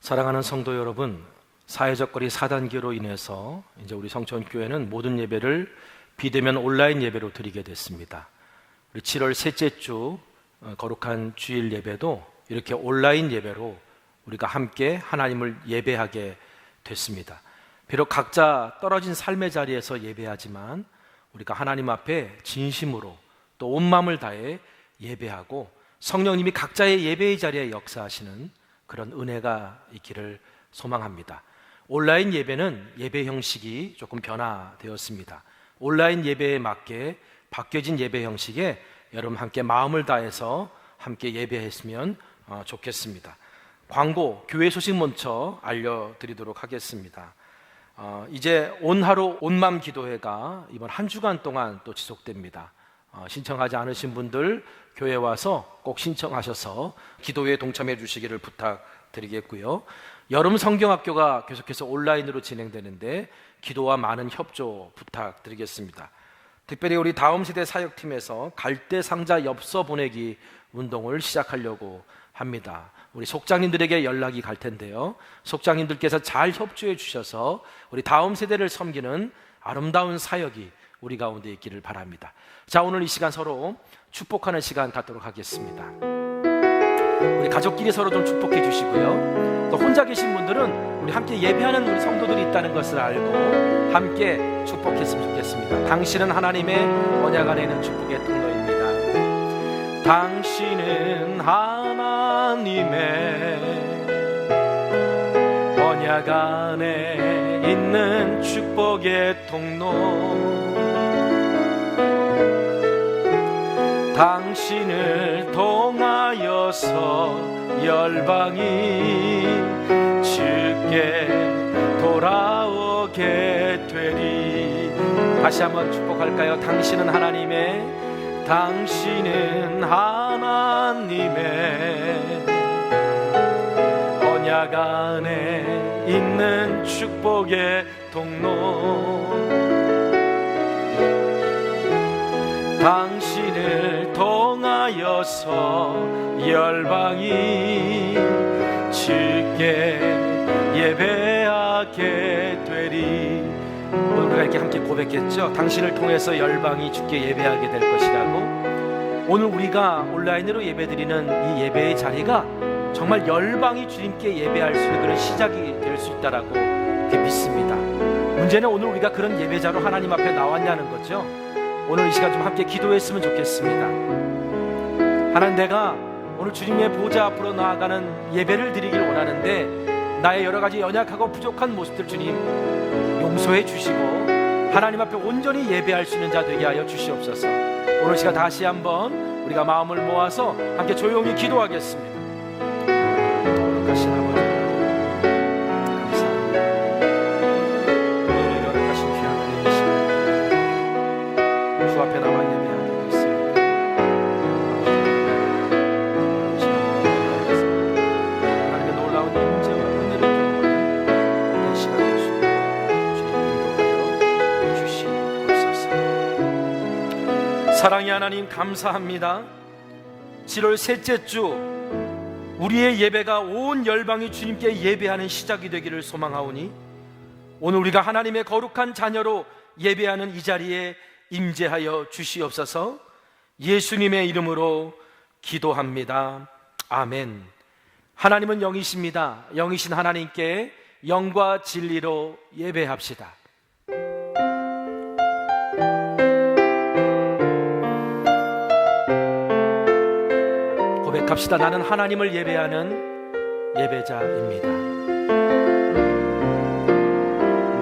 사랑하는 성도 여러분, 사회적 거리 4단계로 인해서 이제 우리 성천교회는 모든 예배를 비대면 온라인 예배로 드리게 됐습니다. 우리 7월 셋째 주 거룩한 주일 예배도 이렇게 온라인 예배로 우리가 함께 하나님을 예배하게 됐습니다. 비록 각자 떨어진 삶의 자리에서 예배하지만 우리가 하나님 앞에 진심으로 또 온 마음을 다해 예배하고 성령님이 각자의 예배의 자리에 역사하시는 그런 은혜가 있기를 소망합니다. 온라인 예배는 예배 형식이 조금 변화되었습니다. 온라인 예배에 맞게 바뀌어진 예배 형식에 여러분 함께 마음을 다해서 함께 예배했으면 좋겠습니다. 광고, 교회 소식 먼저 알려드리도록 하겠습니다. 이제 온하루 온맘 기도회가 이번 한 주간 동안 또 지속됩니다. 신청하지 않으신 분들 교회 와서 꼭 신청하셔서 기도회에 동참해 주시기를 부탁드리겠고요. 여름 성경학교가 계속해서 온라인으로 진행되는데 기도와 많은 협조 부탁드리겠습니다. 특별히 우리 다음 세대 사역팀에서 갈대 상자 엽서 보내기 운동을 시작하려고 합니다. 우리 속장님들에게 연락이 갈 텐데요, 속장님들께서 잘 협조해 주셔서 우리 다음 세대를 섬기는 아름다운 사역이 우리 가운데 있기를 바랍니다. 자, 오늘 이 시간 서로 축복하는 시간 갖도록 하겠습니다. 우리 가족끼리 서로 좀 축복해 주시고요, 또 혼자 계신 분들은 우리 함께 예배하는 우리 성도들이 있다는 것을 알고 함께 축복했으면 좋겠습니다. 당신은 하나님의 언약 안에 있는 축복의 통로입니다. 당신은 하나님의 언약 안에 있는 축복의 통로, 당신을 통하여서 열방이 주께 돌아오게 되리. 다시 한번 축복할까요? 당신은 하나님의 언약 안에 있는 축복의 통로, 당신을 통하여서 열방이 주께 예배하게 되리. 오늘 우리가 이렇게 함께 고백했죠. 당신을 통해서 열방이 주께 예배하게 될 것이라고. 오늘 우리가 온라인으로 예배드리는 이 예배의 자리가 정말 열방이 주님께 예배할 수 있는 그런 시작이 될 수 있다라고 그렇게 믿습니다. 문제는 오늘 우리가 그런 예배자로 하나님 앞에 나왔냐는 거죠. 오늘 이 시간 좀 함께 기도했으면 좋겠습니다. 하나님, 내가 오늘 주님의 보좌 앞으로 나아가는 예배를 드리길 원하는데 나의 여러 가지 연약하고 부족한 모습들 주님 용서해 주시고 하나님 앞에 온전히 예배할 수 있는 자 되게 하여 주시옵소서. 오늘 시간 다시 한번 우리가 마음을 모아서 함께 조용히 기도하겠습니다. 거룩하신 아버지, 감사합니다. 오늘 거룩하신 귀한 은혜이십니다. 주 앞에 나와 예배하게 됐습니다. 하나님의 놀라운 인재와 은혜를 경험하는 이 시간 되시고 주님 인도하여 주시옵소서. 사랑의 하나님, 감사합니다. 7월 셋째 주 우리의 예배가 온 열방이 주님께 예배하는 시작이 되기를 소망하오니 오늘 우리가 하나님의 거룩한 자녀로 예배하는 이 자리에 임재하여 주시옵소서. 예수님의 이름으로 기도합니다. 아멘. 하나님은 영이십니다. 영이신 하나님께 영과 진리로 예배합시다. 고백합시다. 나는 하나님을 예배하는 예배자입니다.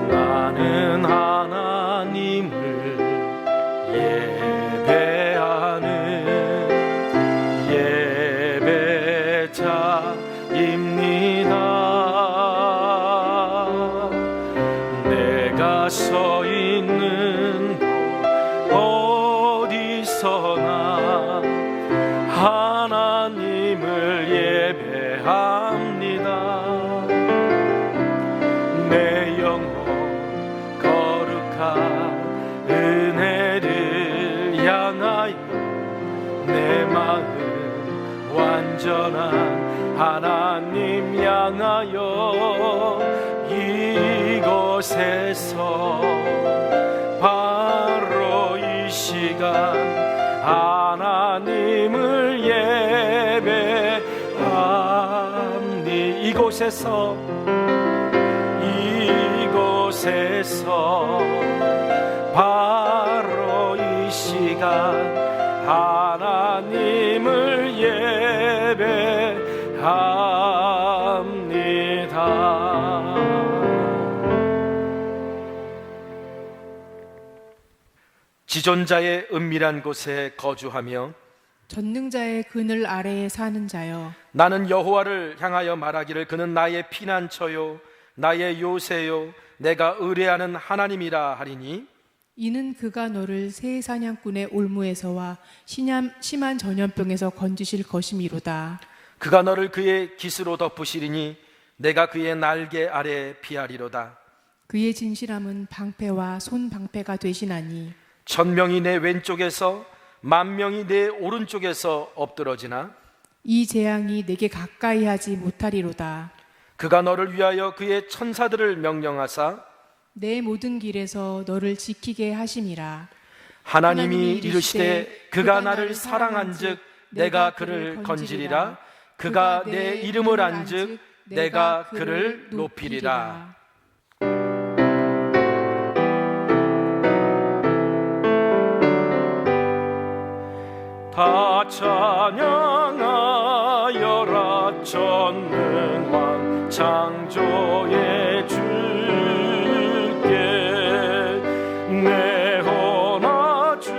나는 하나님을 예배하는 예배자입니다. 내가 서 있는 곳 어디서나 하나님을 예배합니다. 내 영혼 거룩한 은혜를 향하여 내 마음 완전한 하나님 하나님 향하여 이곳에서 바로 이 시간 하나님을 예배합니. 이곳에서 바로 이 시간 하나님을 예배합니다. 지존자의 은밀한 곳에 거주하며 전능자의 그늘 아래에 사는 자여, 나는 여호와를 향하여 말하기를 그는 나의 피난처요 나의 요새요 내가 의뢰하는 하나님이라 하리니, 이는 그가 너를 새 사냥꾼의 올무에서와 심한 전염병에서 건지실 것이미로다. 그가 너를 그의 깃으로 덮으시리니 내가 그의 날개 아래 피하리로다. 그의 진실함은 방패와 손 방패가 되시나니, 1000명이 내 왼쪽에서 10,000명이 내 오른쪽에서 엎드러지나 이 재앙이 내게 가까이 하지 못하리로다. 그가 너를 위하여 그의 천사들을 명령하사 내 모든 길에서 너를 지키게 하심이라. 하나님이 이르시되 그가 나를 사랑한즉 내가 그를 건지리라. 그가 내 이름을 안즉 내가 그를 높이리라. 다 찬양하여라. 전능왕 창조의 주께 내 혼아 주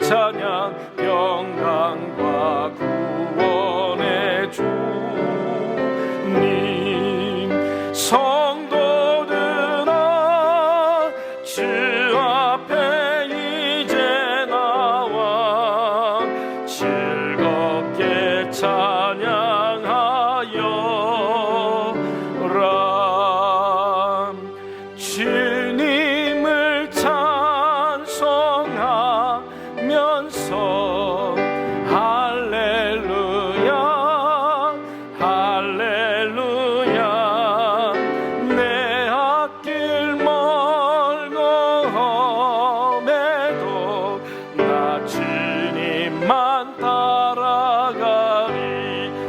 찬양. 평강과 구원의 주님 성도들아 주 앞에 이제 나와 즐겁게 찬양하여라. 주님을 찬송하면서 할렐루야 할렐루야. 내 앞길 멀고 험해도 나 주님만 따라가리.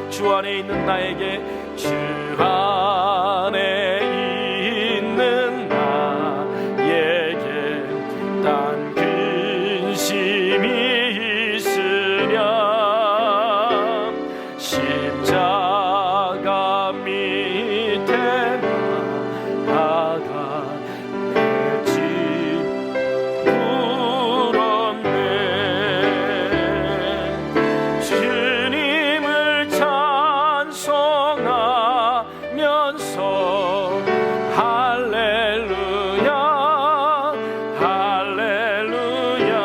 주 안에 있는 나에게, 주 안에 있는 나에게 단 근심이 있으랴. 십자가 밑에 나가 내 집 불었네. 주님을 찬송하면서 할렐루야 할렐루야.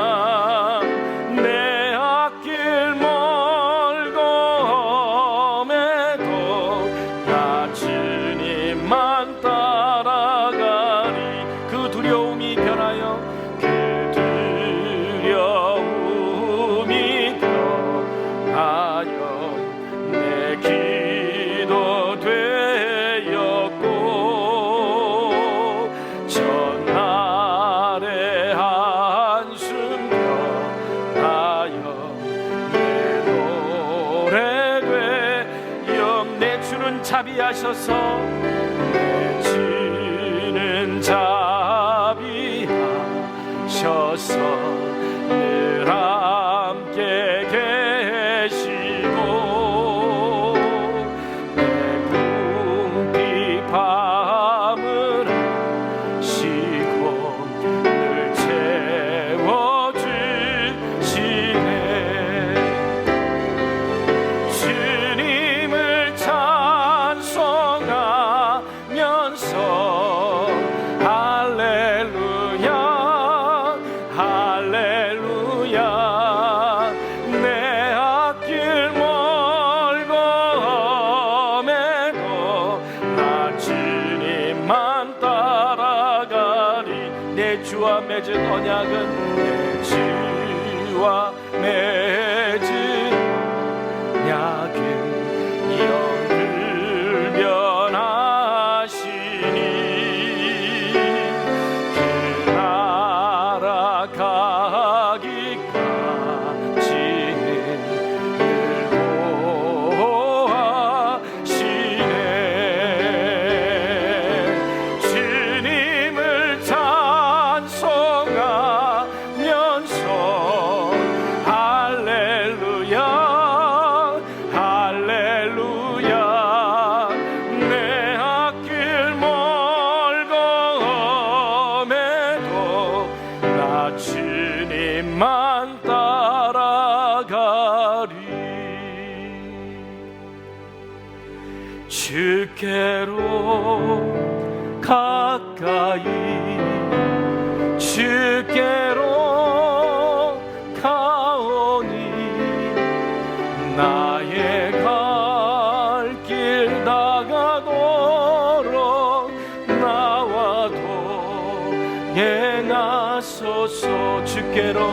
내 앞길 멀고 험해도 나 주님만 따라가리. 그 두려움이 변하여 그 두려움이 변하여 내 기도 되었고 전날의 한숨 변하여 내 노래 되어. 내 주는 자비하셔서 내 주는 자비하셔서 늘 함께 계시고 내 궁핍 밤을 쉬고 늘 채워주시네. 주님을 찬송하면서 할렐루야 할렐루야. 내 앞길 멀고 험해도 나 주님만 따라가리. 내 주와 맺은 언약은, 내 주와 맺은 약은 주께로 가까이 주께로 가오니 나의 갈 길 다가도록 나와도 행하소서. 주께로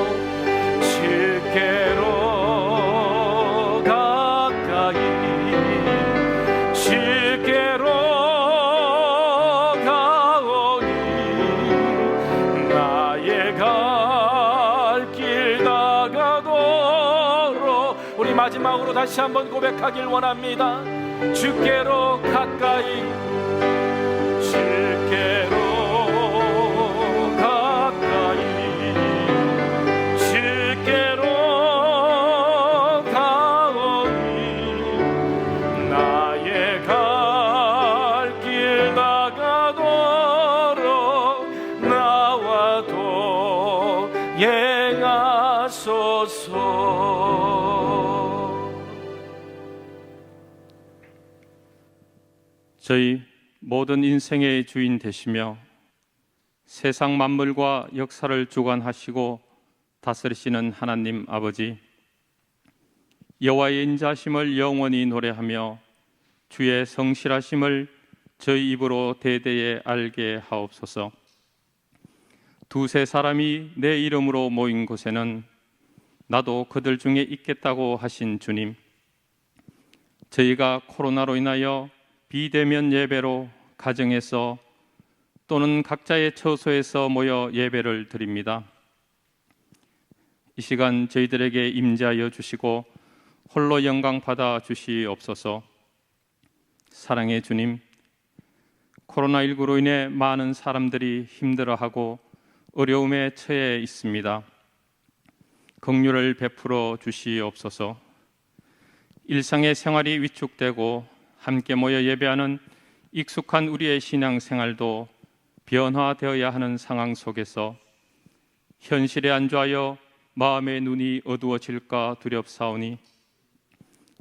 가까이 주께로 가오니 나의 갈 길 다가도록. 우리 마지막으로 다시 한번 고백하길 원합니다. 주께로 가까이 주께로 가까이 주께로 가오니 나의 갈 길 다가도록 나와도 행하소서. 저희 모든 인생의 주인 되시며 세상 만물과 역사를 주관하시고 다스리시는 하나님 아버지, 여호와의 인자심을 영원히 노래하며 주의 성실하심을 저희 입으로 대대에 알게 하옵소서. 두세 사람이 내 이름으로 모인 곳에는 나도 그들 중에 있겠다고 하신 주님, 저희가 코로나로 인하여 비대면 예배로 가정에서 또는 각자의 처소에서 모여 예배를 드립니다. 이 시간 저희들에게 임재하여 주시고 홀로 영광 받아 주시옵소서. 사랑의 주님, 코로나19로 인해 많은 사람들이 힘들어하고 어려움에 처해 있습니다. 긍휼을 베풀어 주시옵소서. 일상의 생활이 위축되고 함께 모여 예배하는 익숙한 우리의 신앙생활도 변화되어야 하는 상황 속에서 현실에 안주하여 마음의 눈이 어두워질까 두렵사오니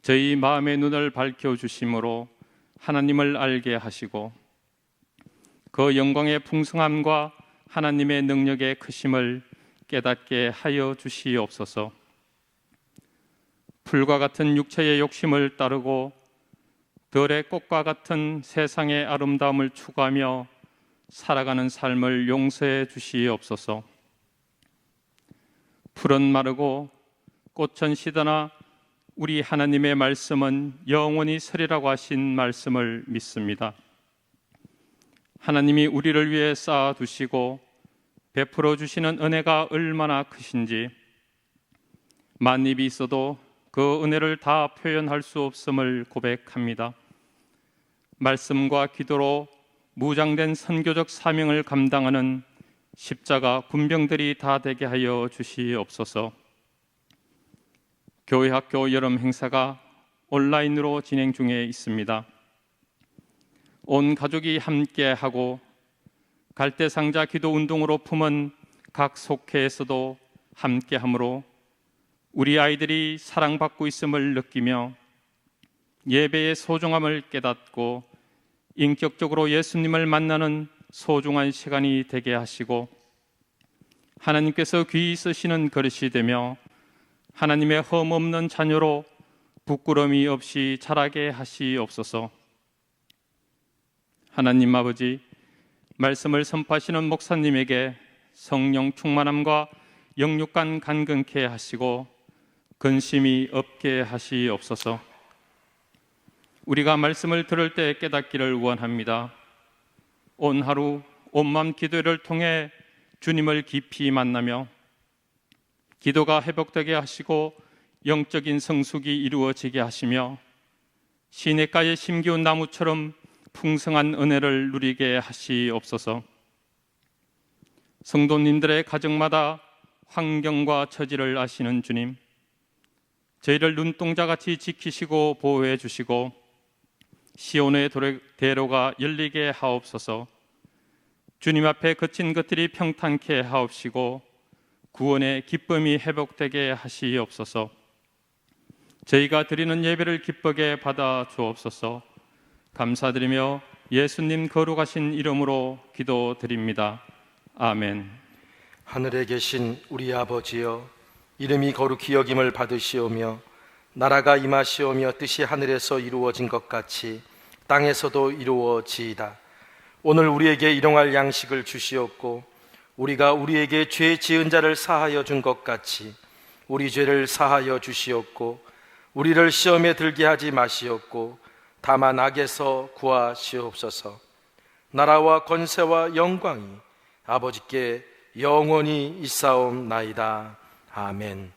저희 마음의 눈을 밝혀주심으로 하나님을 알게 하시고 그 영광의 풍성함과 하나님의 능력의 크심을 깨닫게 하여 주시옵소서. 풀과 같은 육체의 욕심을 따르고 들의 꽃과 같은 세상의 아름다움을 추구하며 살아가는 삶을 용서해 주시옵소서. 풀은 마르고 꽃은 시드나 우리 하나님의 말씀은 영원히 서리라고 하신 말씀을 믿습니다. 하나님이 우리를 위해 쌓아두시고 베풀어 주시는 은혜가 얼마나 크신지 만입이 있어도 그 은혜를 다 표현할 수 없음을 고백합니다. 말씀과 기도로 무장된 선교적 사명을 감당하는 십자가 군병들이 다 되게 하여 주시옵소서. 교회 학교 여름 행사가 온라인으로 진행 중에 있습니다. 온 가족이 함께하고 갈대상자 기도 운동으로 품은 각 속회에서도 함께하므로 우리 아이들이 사랑받고 있음을 느끼며 예배의 소중함을 깨닫고 인격적으로 예수님을 만나는 소중한 시간이 되게 하시고 하나님께서 귀히 쓰시는 그릇이 되며 하나님의 흠없는 자녀로 부끄러움이 없이 자라게 하시옵소서. 하나님 아버지, 말씀을 선포하시는 목사님에게 성령 충만함과 영육간 간근케 하시고 근심이 없게 하시옵소서. 우리가 말씀을 들을 때 깨닫기를 원합니다. 온 하루 온맘 기도를 통해 주님을 깊이 만나며 기도가 회복되게 하시고 영적인 성숙이 이루어지게 하시며 시냇가에 심기운 나무처럼 풍성한 은혜를 누리게 하시옵소서. 성도님들의 가정마다 환경과 처지를 아시는 주님, 저희를 눈동자같이 지키시고 보호해 주시고 시온의 대로가 열리게 하옵소서. 주님 앞에 거친 것들이 평탄케 하옵시고 구원의 기쁨이 회복되게 하시옵소서. 저희가 드리는 예배를 기쁘게 받아 주옵소서. 감사드리며 예수님 거룩하신 이름으로 기도드립니다. 아멘. 하늘에 계신 우리 아버지여, 이름이 거룩히 여김을 받으시오며 나라가 임하시오며 뜻이 하늘에서 이루어진 것 같이 땅에서도 이루어지이다. 오늘 우리에게 일용할 양식을 주시옵고 우리가 우리에게 죄 지은 자를 사하여 준 것 같이 우리 죄를 사하여 주시옵고 우리를 시험에 들게 하지 마시옵고 다만 악에서 구하시옵소서. 나라와 권세와 영광이 아버지께 영원히 있사옵나이다. 아멘.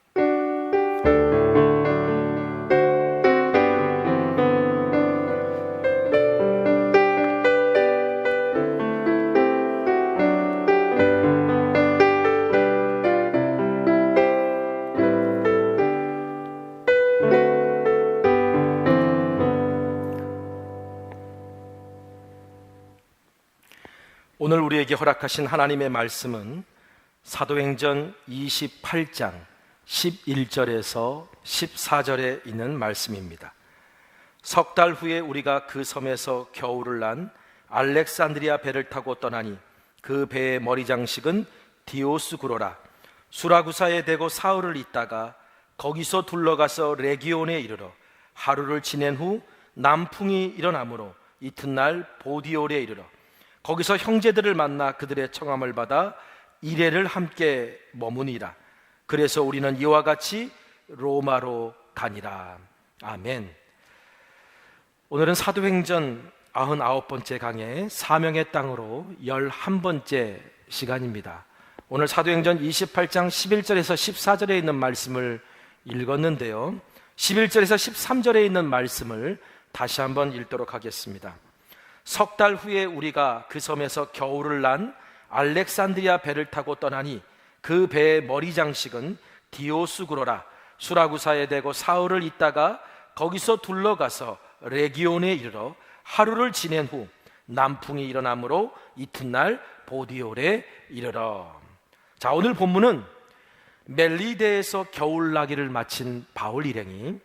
오늘 우리에게 허락하신 하나님의 말씀은 사도행전 28장 11절에서 14절에 있는 말씀입니다. 석 달 후에 우리가 그 섬에서 겨울을 난 알렉산드리아 배를 타고 떠나니 그 배의 머리 장식은 디오스구로라. 수라구사에 대고 사흘을 있다가 거기서 둘러가서 레기온에 이르러 하루를 지낸 후 남풍이 일어나므로 이튿날 보디올에 이르러 거기서 형제들을 만나 그들의 청함을 받아 이레를 함께 머무니라. 그래서 우리는 이와 같이 로마로 가니라. 아멘. 오늘은 사도행전 99번째 강의 사명의 땅으로 11번째 시간입니다. 오늘 사도행전 28장 11절에서 14절에 있는 말씀을 읽었는데요, 11절에서 13절에 있는 말씀을 다시 한번 읽도록 하겠습니다. 석 달 후에 우리가 그 섬에서 겨울을 난 알렉산드리아 배를 타고 떠나니 그 배의 머리 장식은 디오스구로라. 수라구사에 대고 사흘을 있다가 거기서 둘러가서 레기온에 이르러 하루를 지낸 후 남풍이 일어나므로 이튿날 보디올에 이르러. 자, 오늘 본문은 멜리데에서 겨울나기를 마친 바울 일행이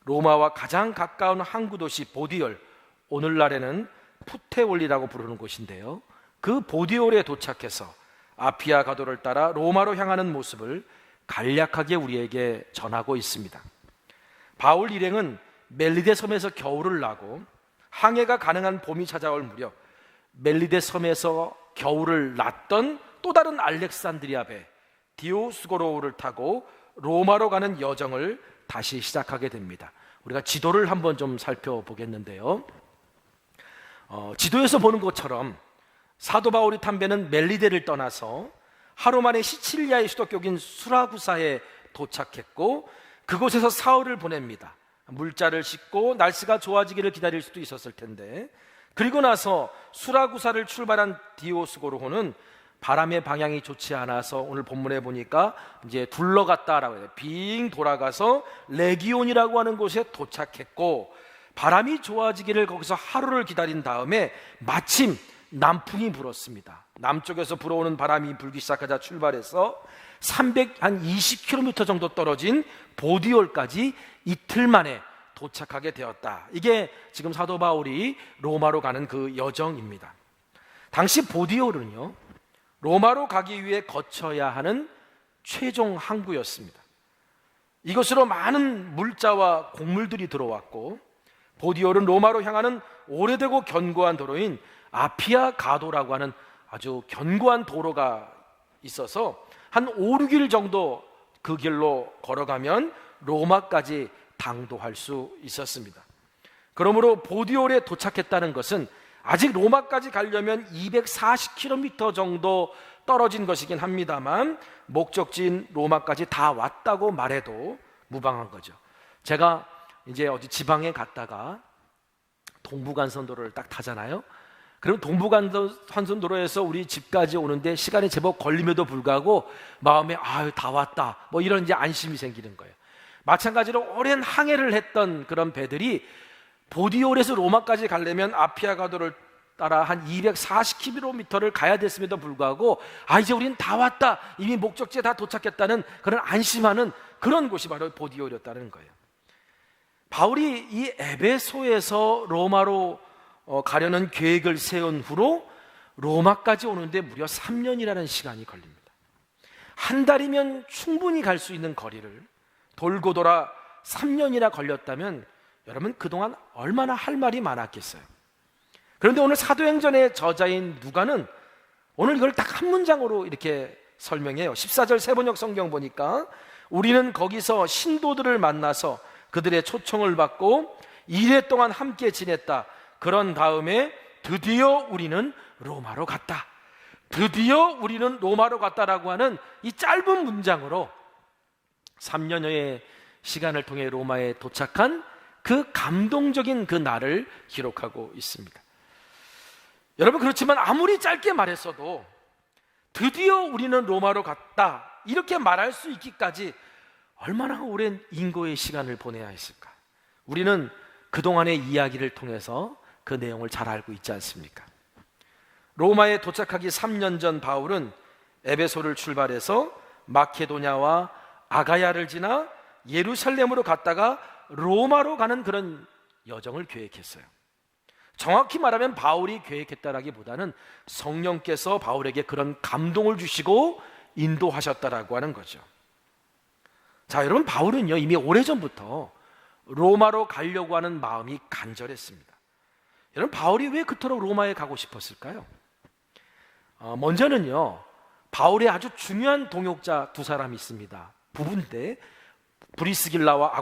로마와 가장 가까운 항구 도시 보디올, 오늘날에는 푸테올리라고 부르는 곳인데요, 그 보디올에 도착해서 아피아 가도를 따라 로마로 향하는 모습을 간략하게 우리에게 전하고 있습니다. 바울 일행은 멜리데 섬에서 겨울을 나고 항해가 가능한 봄이 찾아올 무렵 멜리데 섬에서 겨울을 났던 또 다른 알렉산드리아 배 디오스고로우를 타고 로마로 가는 여정을 다시 시작하게 됩니다. 우리가 지도를 한번 좀 살펴보겠는데요, 지도에서 보는 것처럼 사도 바울이 탄 배는 멜리데를 떠나서 하루 만에 시칠리아의 수도격인 수라구사에 도착했고 그곳에서 사흘을 보냅니다. 물자를 싣고 날씨가 좋아지기를 기다릴 수도 있었을 텐데, 그리고 나서 수라구사를 출발한 디오스고로호는 바람의 방향이 좋지 않아서 오늘 본문에 보니까 이제 둘러갔다라고 해요. 빙 돌아가서 레기온이라고 하는 곳에 도착했고, 바람이 좋아지기를 거기서 하루를 기다린 다음에 마침 남풍이 불었습니다. 남쪽에서 불어오는 바람이 불기 시작하자 출발해서 320km 정도 떨어진 보디올까지 이틀 만에 도착하게 되었다. 이게 지금 사도 바울이 로마로 가는 그 여정입니다. 당시 보디올은요, 로마로 가기 위해 거쳐야 하는 최종 항구였습니다. 이것으로 많은 물자와 곡물들이 들어왔고, 보디올은 로마로 향하는 오래되고 견고한 도로인 아피아 가도라고 하는 아주 견고한 도로가 있어서 한 5, 6일 정도 그 길로 걸어가면 로마까지 당도할 수 있었습니다. 그러므로 보디올에 도착했다는 것은 아직 로마까지 가려면 240km 정도 떨어진 것이긴 합니다만 목적지인 로마까지 다 왔다고 말해도 무방한 거죠. 제가 이제 어디 지방에 갔다가 동부간선도로를 딱 타잖아요. 그럼 동부간선도로에서 우리 집까지 오는데 시간이 제법 걸림에도 불구하고 마음에 다 왔다, 뭐 이런 이제 안심이 생기는 거예요. 마찬가지로 오랜 항해를 했던 그런 배들이 보디올에서 로마까지 가려면 아피아 가도를 따라 한 240km를 가야 됐음에도 불구하고 이제 우린 다 왔다, 이미 목적지에 다 도착했다는 그런 안심하는 그런 곳이 바로 보디올이었다는 거예요. 바울이 이 에베소에서 로마로 가려는 계획을 세운 후로 로마까지 오는데 무려 3년이라는 시간이 걸립니다. 한 달이면 충분히 갈 수 있는 거리를 돌고 돌아 3년이나 걸렸다면 여러분 그동안 얼마나 할 말이 많았겠어요. 그런데 오늘 사도행전의 저자인 누가는 오늘 이걸 딱 한 문장으로 이렇게 설명해요. 14절 세번역 성경 보니까 우리는 거기서 신도들을 만나서 그들의 초청을 받고 2회 동안 함께 지냈다. 그런 다음에 드디어 우리는 로마로 갔다. 드디어 우리는 로마로 갔다라고 하는 이 짧은 문장으로 3년여의 시간을 통해 로마에 도착한 그 감동적인 그 날을 기록하고 있습니다. 여러분, 그렇지만 아무리 짧게 말했어도 드디어 우리는 로마로 갔다 이렇게 말할 수 있기까지 얼마나 오랜 인고의 시간을 보내야 했을까? 우리는 그동안의 이야기를 통해서 그 내용을 잘 알고 있지 않습니까? 로마에 도착하기 3년 전 바울은 에베소를 출발해서 마케도냐와 아가야를 지나 예루살렘으로 갔다가 로마로 가는 그런 여정을 계획했어요. 정확히 말하면 바울이 계획했다라기보다는 성령께서 바울에게 그런 감동을 주시고 인도하셨다라고 하는 거죠. 자, 여러분, 바울은요 이미 오래전부터 로마로 가려고 하는 마음이 간절했습니다. 여러분, 바울이 왜 그토록 로마에 가고 싶었을까요? 먼저는요, 바울의 아주 중요한 동역자 두 사람이 있습니다. 부부인데 브리스길라와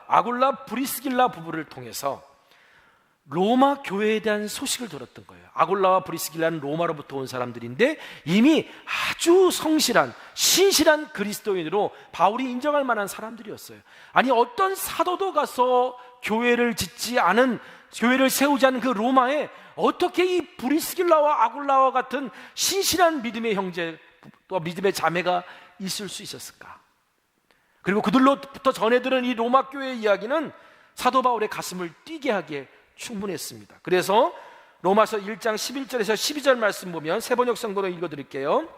아굴라 브리스길라 부부를 통해서 로마 교회에 대한 소식을 들었던 거예요. 아굴라와 브리스길라는 로마로부터 온 사람들인데 이미 아주 성실한 신실한 그리스도인으로 바울이 인정할 만한 사람들이었어요. 아니, 어떤 사도도 가서 교회를 짓지 않은, 교회를 세우지 않은 그 로마에 어떻게 이 브리스길라와 아굴라와 같은 신실한 믿음의 형제 또 믿음의 자매가 있을 수 있었을까? 그리고 그들로부터 전해들은 이 로마 교회의 이야기는 사도 바울의 가슴을 뛰게 하기에 충분했습니다. 그래서 로마서 1장 11절에서 12절 말씀 보면 세번역 성경으로 읽어드릴게요.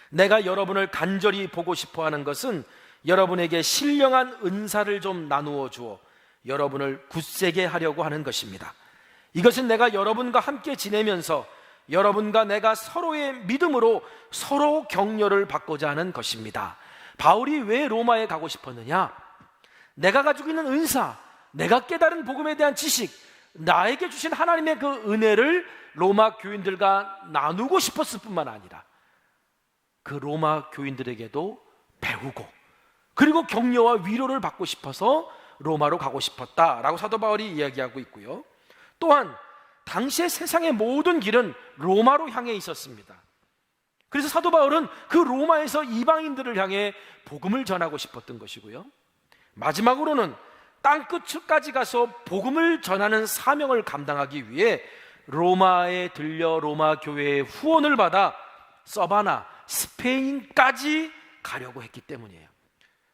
내가 여러분을 간절히 보고 싶어하는 것은 여러분에게 신령한 은사를 좀 나누어 주어 여러분을 굳세게 하려고 하는 것입니다. 이것은 내가 여러분과 함께 지내면서 여러분과 내가 서로의 믿음으로 서로 격려를 받고자 하는 것입니다. 바울이 왜 로마에 가고 싶었느냐? 내가 가지고 있는 은사, 내가 깨달은 복음에 대한 지식, 나에게 주신 하나님의 그 은혜를 로마 교인들과 나누고 싶었을 뿐만 아니라 그 로마 교인들에게도 배우고 그리고 격려와 위로를 받고 싶어서 로마로 가고 싶었다라고 사도 바울이 이야기하고 있고요. 또한 당시의 세상의 모든 길은 로마로 향해 있었습니다. 그래서 사도 바울은 그 로마에서 이방인들을 향해 복음을 전하고 싶었던 것이고요. 마지막으로는 땅끝까지 가서 복음을 전하는 사명을 감당하기 위해 로마에 들려 로마 교회의 후원을 받아 서바나, 스페인까지 가려고 했기 때문이에요.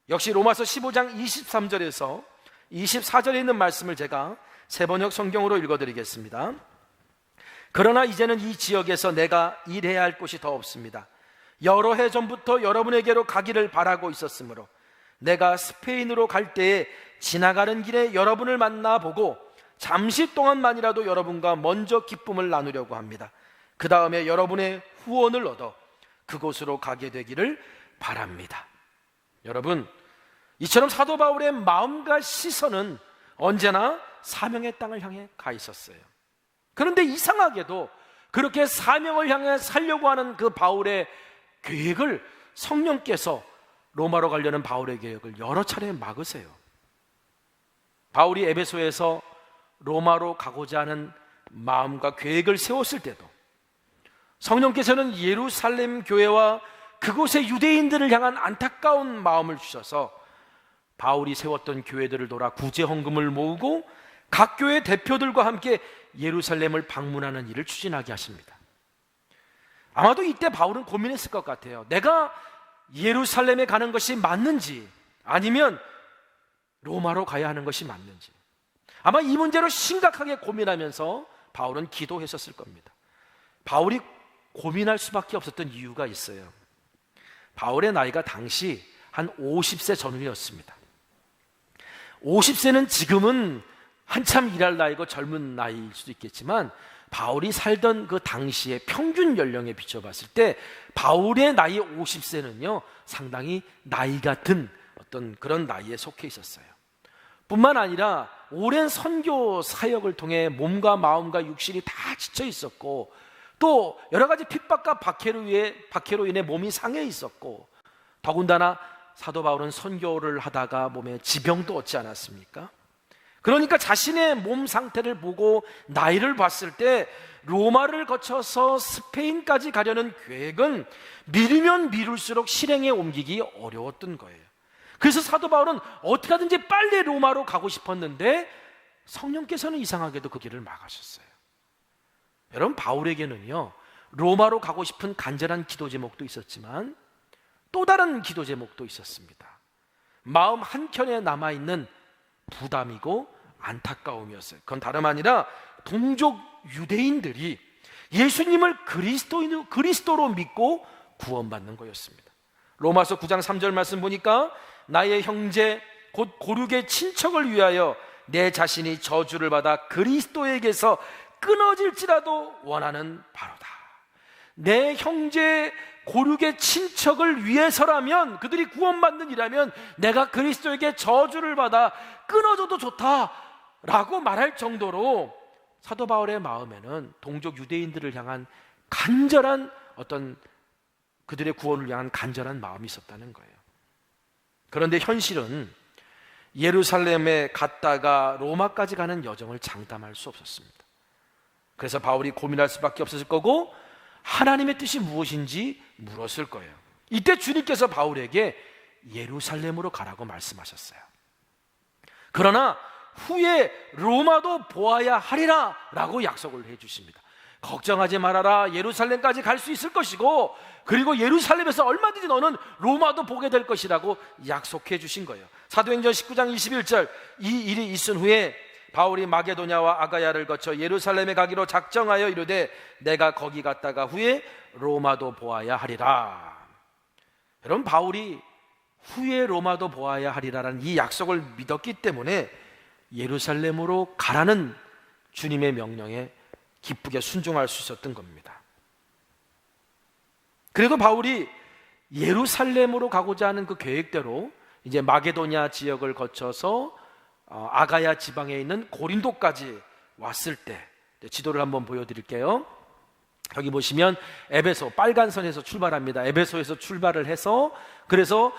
역시 로마서 15장 23절에서 24절에 있는 말씀을 제가 세번역 성경으로 읽어드리겠습니다. 그러나 이제는 이 지역에서 내가 일해야 할 곳이 더 없습니다. 여러 해 전부터 여러분에게로 가기를 바라고 있었으므로 내가 스페인으로 갈 때에 지나가는 길에 여러분을 만나보고 잠시 동안만이라도 여러분과 먼저 기쁨을 나누려고 합니다. 그 다음에 여러분의 후원을 얻어 그곳으로 가게 되기를 바랍니다. 여러분, 이처럼 사도 바울의 마음과 시선은 언제나 사명의 땅을 향해 가 있었어요. 그런데 이상하게도 그렇게 사명을 향해 살려고 하는 그 바울의 계획을 성령께서 로마로 가려는 바울의 계획을 여러 차례 막으세요. 바울이 에베소에서 로마로 가고자 하는 마음과 계획을 세웠을 때도 성령께서는 예루살렘 교회와 그곳의 유대인들을 향한 안타까운 마음을 주셔서 바울이 세웠던 교회들을 돌아 구제 헌금을 모으고 각 교회 대표들과 함께 예루살렘을 방문하는 일을 추진하게 하십니다. 아마도 이때 바울은 고민했을 것 같아요. 내가 예루살렘에 가는 것이 맞는지 아니면 로마로 가야 하는 것이 맞는지. 아마 이 문제로 심각하게 고민하면서 바울은 기도했었을 겁니다. 바울이 고민할 수밖에 없었던 이유가 있어요. 바울의 나이가 당시 한 50세 전후였습니다. 50세는 지금은 한참 일할 나이고 젊은 나이일 수도 있겠지만 바울이 살던 그 당시의 평균 연령에 비춰봤을 때 바울의 나이 50세는요 상당히 나이가 든 어떤 그런 나이에 속해 있었어요. 뿐만 아니라 오랜 선교 사역을 통해 몸과 마음과 육신이 다 지쳐 있었고, 또 여러 가지 핍박과 박해로 인해 몸이 상해 있었고, 더군다나 사도 바울은 선교를 하다가 몸에 지병도 얻지 않았습니까? 그러니까 자신의 몸 상태를 보고 나이를 봤을 때 로마를 거쳐서 스페인까지 가려는 계획은 미루면 미룰수록 실행에 옮기기 어려웠던 거예요. 그래서 사도 바울은 어떻게 하든지 빨리 로마로 가고 싶었는데 성령께서는 이상하게도 그 길을 막으셨어요. 여러분, 바울에게는요 로마로 가고 싶은 간절한 기도 제목도 있었지만 또 다른 기도 제목도 있었습니다. 마음 한켠에 남아있는 부담이고 안타까움이었어요. 그건 다름 아니라 동족 유대인들이 예수님을 그리스도로 믿고 구원받는 거였습니다. 로마서 9장 3절 말씀 보니까 나의 형제 곧 고륙의 친척을 위하여 내 자신이 저주를 받아 그리스도에게서 끊어질지라도 원하는 바로다. 내 형제 고륙의 친척을 위해서라면, 그들이 구원받는 이라면 내가 그리스도에게 저주를 받아 끊어져도 좋다라고 말할 정도로 사도 바울의 마음에는 동족 유대인들을 향한 간절한 어떤 그들의 구원을 향한 간절한 마음이 있었다는 거예요. 그런데 현실은 예루살렘에 갔다가 로마까지 가는 여정을 장담할 수 없었습니다. 그래서 바울이 고민할 수밖에 없었을 거고 하나님의 뜻이 무엇인지 물었을 거예요. 이때 주님께서 바울에게 예루살렘으로 가라고 말씀하셨어요. 그러나 후에 로마도 보아야 하리라 라고 약속을 해주십니다. 걱정하지 말아라, 예루살렘까지 갈 수 있을 것이고, 그리고 예루살렘에서 얼마든지 너는 로마도 보게 될 것이라고 약속해 주신 거예요. 사도행전 19장 21절, 이 일이 있은 후에 바울이 마게도냐와 아가야를 거쳐 예루살렘에 가기로 작정하여 이르되 내가 거기 갔다가 후에 로마도 보아야 하리라. 여러분, 바울이 후에 로마도 보아야 하리라라는 이 약속을 믿었기 때문에 예루살렘으로 가라는 주님의 명령에 기쁘게 순종할 수 있었던 겁니다. 그래도 바울이 예루살렘으로 가고자 하는 그 계획대로 이제 마게도냐 지역을 거쳐서 아가야 지방에 있는 고린도까지 왔을 때, 지도를 한번 보여드릴게요. 여기 보시면 에베소, 빨간 선에서 출발합니다. 에베소에서 출발을 해서 그래서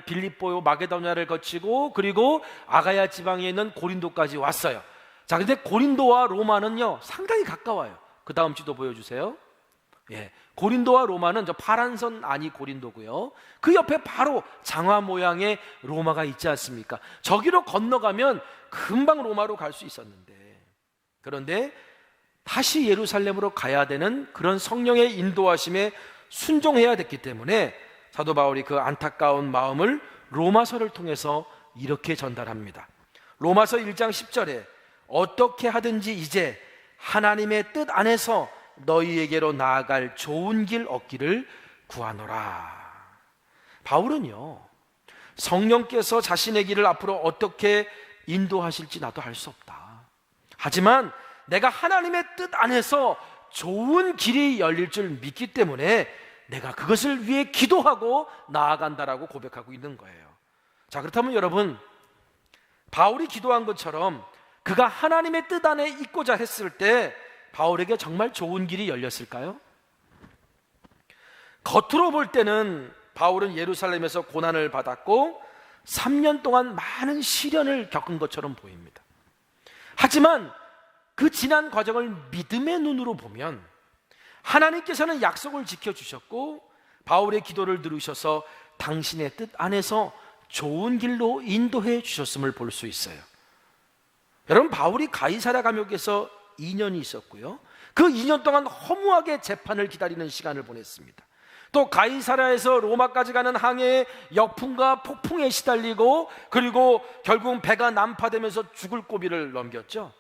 빌립보 마게도냐를 거치고 그리고 아가야 지방에 있는 고린도까지 왔어요. 자, 근데 고린도와 로마는요 상당히 가까워요. 그 다음 지도 보여주세요. 예, 고린도와 로마는 저 파란 선 안이 고린도고요, 그 옆에 바로 장화 모양의 로마가 있지 않습니까? 저기로 건너가면 금방 로마로 갈 수 있었는데, 그런데 다시 예루살렘으로 가야 되는 그런 성령의 인도하심에 순종해야 됐기 때문에 사도 바울이 그 안타까운 마음을 로마서를 통해서 이렇게 전달합니다. 로마서 1장 10절에 어떻게 하든지 이제 하나님의 뜻 안에서 너희에게로 나아갈 좋은 길 얻기를 구하노라. 바울은요 성령께서 자신의 길을 앞으로 어떻게 인도하실지 나도 알 수 없다. 하지만 내가 하나님의 뜻 안에서 좋은 길이 열릴 줄 믿기 때문에 내가 그것을 위해 기도하고 나아간다라고 고백하고 있는 거예요. 자, 그렇다면 여러분, 바울이 기도한 것처럼 그가 하나님의 뜻 안에 있고자 했을 때 바울에게 정말 좋은 길이 열렸을까요? 겉으로 볼 때는 바울은 예루살렘에서 고난을 받았고 3년 동안 많은 시련을 겪은 것처럼 보입니다. 하지만 그 지난 과정을 믿음의 눈으로 보면 하나님께서는 약속을 지켜주셨고 바울의 기도를 들으셔서 당신의 뜻 안에서 좋은 길로 인도해 주셨음을 볼 수 있어요. 여러분, 바울이 가이사랴 감옥에서 2년이 있었고요, 그 2년 동안 허무하게 재판을 기다리는 시간을 보냈습니다. 또 가이사랴에서 로마까지 가는 항해에 역풍과 폭풍에 시달리고 그리고 결국 배가 난파되면서 죽을 고비를 넘겼죠.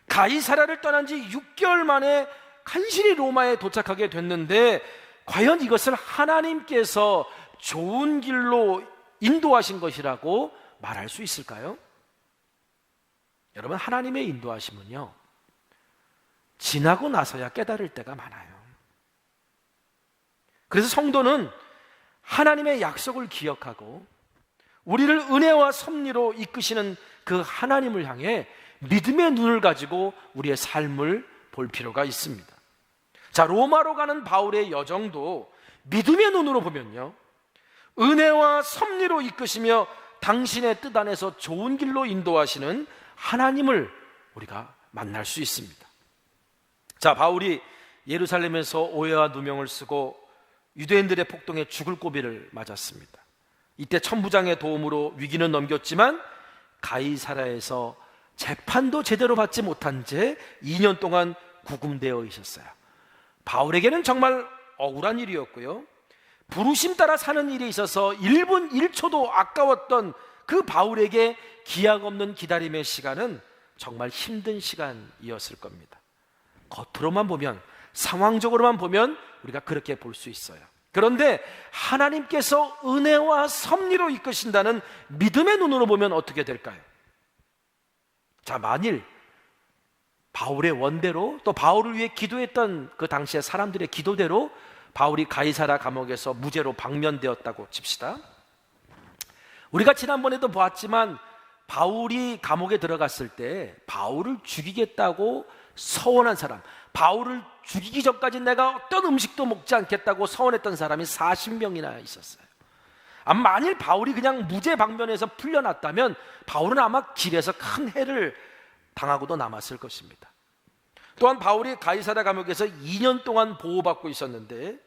가이사랴를 떠난 지 6개월 만에 간신히 로마에 도착하게 됐는데 과연 이것을 하나님께서 좋은 길로 인도하신 것이라고 말할 수 있을까요? 여러분, 하나님의 인도하심은요, 지나고 나서야 깨달을 때가 많아요. 그래서 성도는 하나님의 약속을 기억하고 우리를 은혜와 섭리로 이끄시는 그 하나님을 향해 믿음의 눈을 가지고 우리의 삶을 볼 필요가 있습니다. 자, 로마로 가는 바울의 여정도 믿음의 눈으로 보면요, 은혜와 섭리로 이끄시며 당신의 뜻 안에서 좋은 길로 인도하시는 하나님을 우리가 만날 수 있습니다. 자, 바울이 예루살렘에서 오해와 누명을 쓰고 유대인들의 폭동에 죽을 고비를 맞았습니다. 이때 천부장의 도움으로 위기는 넘겼지만 가이사랴에서 재판도 제대로 받지 못한 채 2년 동안 구금되어 있었어요. 바울에게는 정말 억울한 일이었고요, 부르심 따라 사는 일에 있어서 1분 1초도 아까웠던 그 바울에게 기약 없는 기다림의 시간은 정말 힘든 시간이었을 겁니다. 겉으로만 보면, 상황적으로만 보면 우리가 그렇게 볼 수 있어요. 그런데 하나님께서 은혜와 섭리로 이끄신다는 믿음의 눈으로 보면 어떻게 될까요? 자, 만일 바울의 원대로, 또 바울을 위해 기도했던 그 당시의 사람들의 기도대로 바울이 가이사랴 감옥에서 무죄로 방면되었다고 칩시다. 우리가 지난번에도 보았지만 바울이 감옥에 들어갔을 때 바울을 죽이겠다고 서원한 사람, 바울을 죽이기 전까지 내가 어떤 음식도 먹지 않겠다고 서원했던 사람이 40명이나 있었어요. 만일 바울이 그냥 무죄 방면에서 풀려났다면 바울은 아마 길에서 큰 해를 당하고도 남았을 것입니다. 또한 바울이 가이사랴 감옥에서 2년 동안 보호받고 있었는데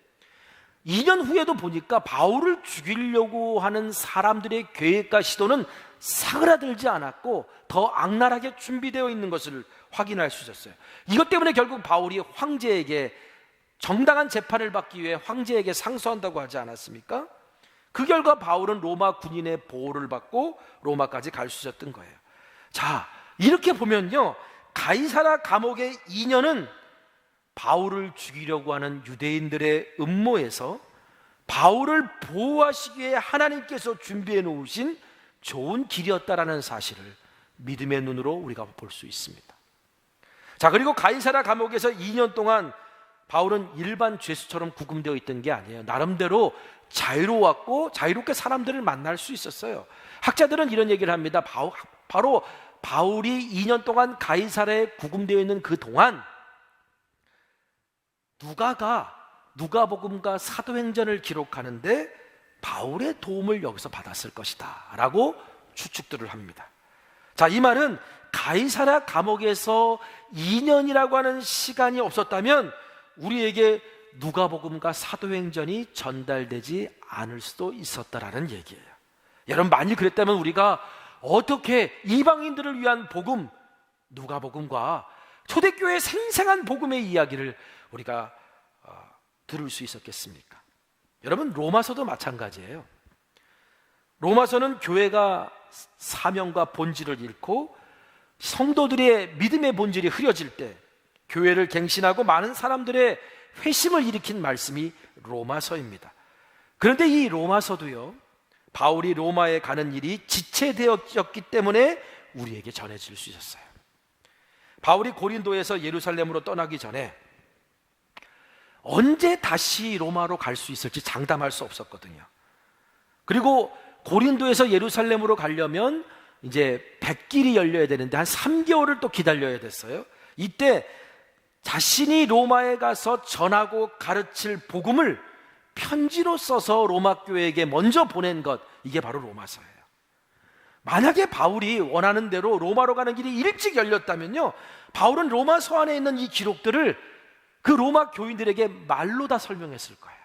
2년 후에도 보니까 바울을 죽이려고 하는 사람들의 계획과 시도는 사그라들지 않았고 더 악랄하게 준비되어 있는 것을 확인할 수 있었어요. 이것 때문에 결국 바울이 황제에게 정당한 재판을 받기 위해 황제에게 상소한다고 하지 않았습니까? 그 결과 바울은 로마 군인의 보호를 받고 로마까지 갈 수 있었던 거예요. 자, 이렇게 보면요, 가이사랴 감옥의 2년은 바울을 죽이려고 하는 유대인들의 음모에서 바울을 보호하시기 위해 하나님께서 준비해 놓으신 좋은 길이었다라는 사실을 믿음의 눈으로 우리가 볼 수 있습니다. 자, 그리고 가이사랴 감옥에서 2년 동안 바울은 일반 죄수처럼 구금되어 있던 게 아니에요. 나름대로 자유로웠고 자유롭게 사람들을 만날 수 있었어요. 학자들은 이런 얘기를 합니다. 바로 바울이 2년 동안 가이사랴에 구금되어 있는 그 동안 누가복음과 사도행전을 기록하는데 바울의 도움을 여기서 받았을 것이다 라고 추측들을 합니다. 자, 이 말은 가이사랴 감옥에서 2년이라고 하는 시간이 없었다면 우리에게 누가복음과 사도행전이 전달되지 않을 수도 있었다라는 얘기예요. 여러분, 만일 그랬다면 우리가 어떻게 이방인들을 위한 복음, 누가복음과 초대교회의 생생한 복음의 이야기를 우리가 들을 수 있었겠습니까? 여러분, 로마서도 마찬가지예요. 로마서는 교회가 사명과 본질을 잃고 성도들의 믿음의 본질이 흐려질 때 교회를 갱신하고 많은 사람들의 회심을 일으킨 말씀이 로마서입니다. 그런데 이 로마서도요, 바울이 로마에 가는 일이 지체되었기 때문에 우리에게 전해질 수 있었어요. 바울이 고린도에서 예루살렘으로 떠나기 전에 언제 다시 로마로 갈 수 있을지 장담할 수 없었거든요. 그리고 고린도에서 예루살렘으로 가려면 이제 백길이 열려야 되는데 한 3개월을 또 기다려야 됐어요. 이때 자신이 로마에 가서 전하고 가르칠 복음을 편지로 써서 로마 교회에게 먼저 보낸 것, 이게 바로 로마서예요. 만약에 바울이 원하는 대로 로마로 가는 길이 일찍 열렸다면요, 바울은 로마서 안에 있는 이 기록들을 그 로마 교인들에게 말로 다 설명했을 거예요.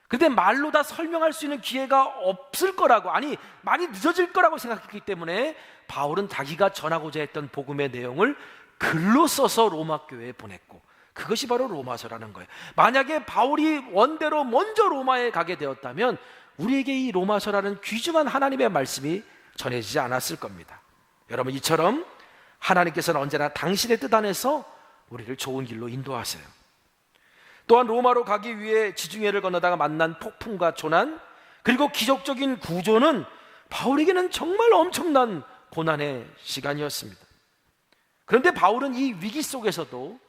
그런데 말로 다 설명할 수 있는 기회가 없을 거라고, 아니 많이 늦어질 거라고 생각했기 때문에 바울은 자기가 전하고자 했던 복음의 내용을 글로 써서 로마 교회에 보냈고, 그것이 바로 로마서라는 거예요. 만약에 바울이 원대로 먼저 로마에 가게 되었다면 우리에게 이 로마서라는 귀중한 하나님의 말씀이 전해지지 않았을 겁니다. 여러분, 이처럼 하나님께서는 언제나 당신의 뜻 안에서 우리를 좋은 길로 인도하세요. 또한 로마로 가기 위해 지중해를 건너다가 만난 폭풍과 조난, 그리고 기적적인 구조는 바울에게는 정말 엄청난 고난의 시간이었습니다. 그런데 바울은 이 위기 속에서도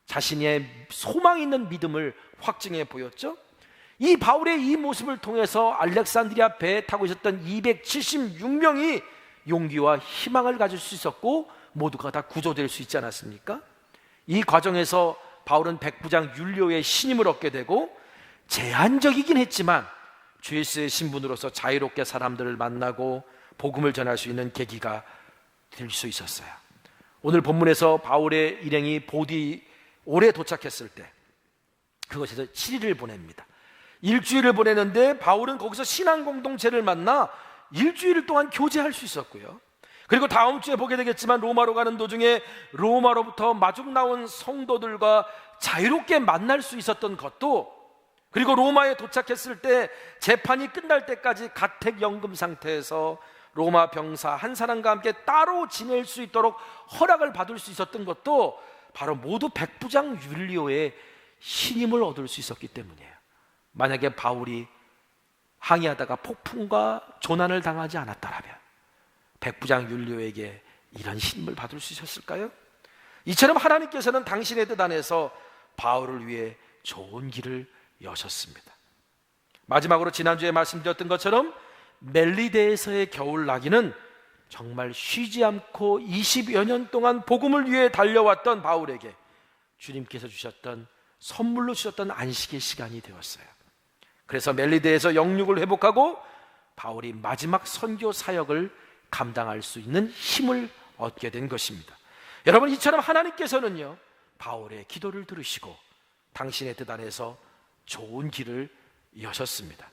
자신의 소망 있는 믿음을 확증해 보였죠. 이 바울의 이 모습을 통해서 알렉산드리아 배에 타고 있었던 276명이 용기와 희망을 가질 수 있었고 모두가 다 구조될 수 있지 않았습니까? 이 과정에서 바울은 백부장 율리오의 신임을 얻게 되고 제한적이긴 했지만 주 예수의 신분으로서 자유롭게 사람들을 만나고 복음을 전할 수 있는 계기가 될 수 있었어요. 오늘 본문에서 바울의 일행이 보디올에 도착했을 때 그곳에서 7일을 보냅니다. 일주일을 보내는데 바울은 거기서 신앙 공동체를 만나 일주일 동안 교제할 수 있었고요. 그리고 다음 주에 보게 되겠지만 로마로 가는 도중에 로마로부터 마중 나온 성도들과 자유롭게 만날 수 있었던 것도, 그리고 로마에 도착했을 때 재판이 끝날 때까지 가택연금 상태에서 로마 병사 한 사람과 함께 따로 지낼 수 있도록 허락을 받을 수 있었던 것도 바로 모두 백부장 율리오의 신임을 얻을 수 있었기 때문이에요. 만약에 바울이 항의하다가 폭풍과 조난을 당하지 않았다라면 백부장 율리오에게 이런 신임을 받을 수 있었을까요? 이처럼 하나님께서는 당신의 뜻 안에서 바울을 위해 좋은 길을 여셨습니다. 마지막으로 지난주에 말씀드렸던 것처럼 멜리데에서의 겨울 나기는 정말 쉬지 않고 20여 년 동안 복음을 위해 달려왔던 바울에게 주님께서 주셨던, 선물로 주셨던 안식의 시간이 되었어요. 그래서 멜리데에서 영육을 회복하고 바울이 마지막 선교 사역을 감당할 수 있는 힘을 얻게 된 것입니다. 여러분, 이처럼 하나님께서는요 바울의 기도를 들으시고 당신의 뜻 안에서 좋은 길을 여셨습니다.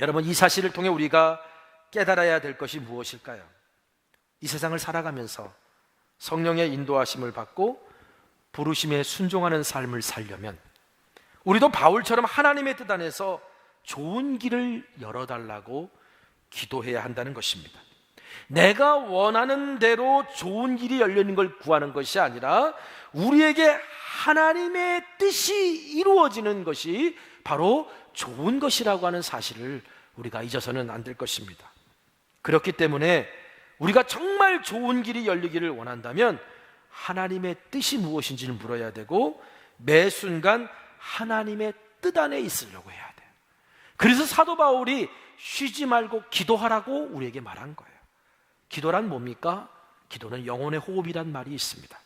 여러분, 이 사실을 통해 우리가 깨달아야 될 것이 무엇일까요? 이 세상을 살아가면서 성령의 인도하심을 받고 부르심에 순종하는 삶을 살려면 우리도 바울처럼 하나님의 뜻 안에서 좋은 길을 열어달라고 기도해야 한다는 것입니다. 내가 원하는 대로 좋은 길이 열리는 걸 구하는 것이 아니라 우리에게 하나님의 뜻이 이루어지는 것이 바로 좋은 것이라고 하는 사실을 우리가 잊어서는 안 될 것입니다. 그렇기 때문에 우리가 정말 좋은 길이 열리기를 원한다면 하나님의 뜻이 무엇인지를 물어야 되고 매 순간 하나님의 뜻 안에 있으려고 해야 돼요. 그래서 사도 바울이 쉬지 말고 기도하라고 우리에게 말한 거예요. 기도란 뭡니까? 기도는 영혼의 호흡이란 말이 있습니다.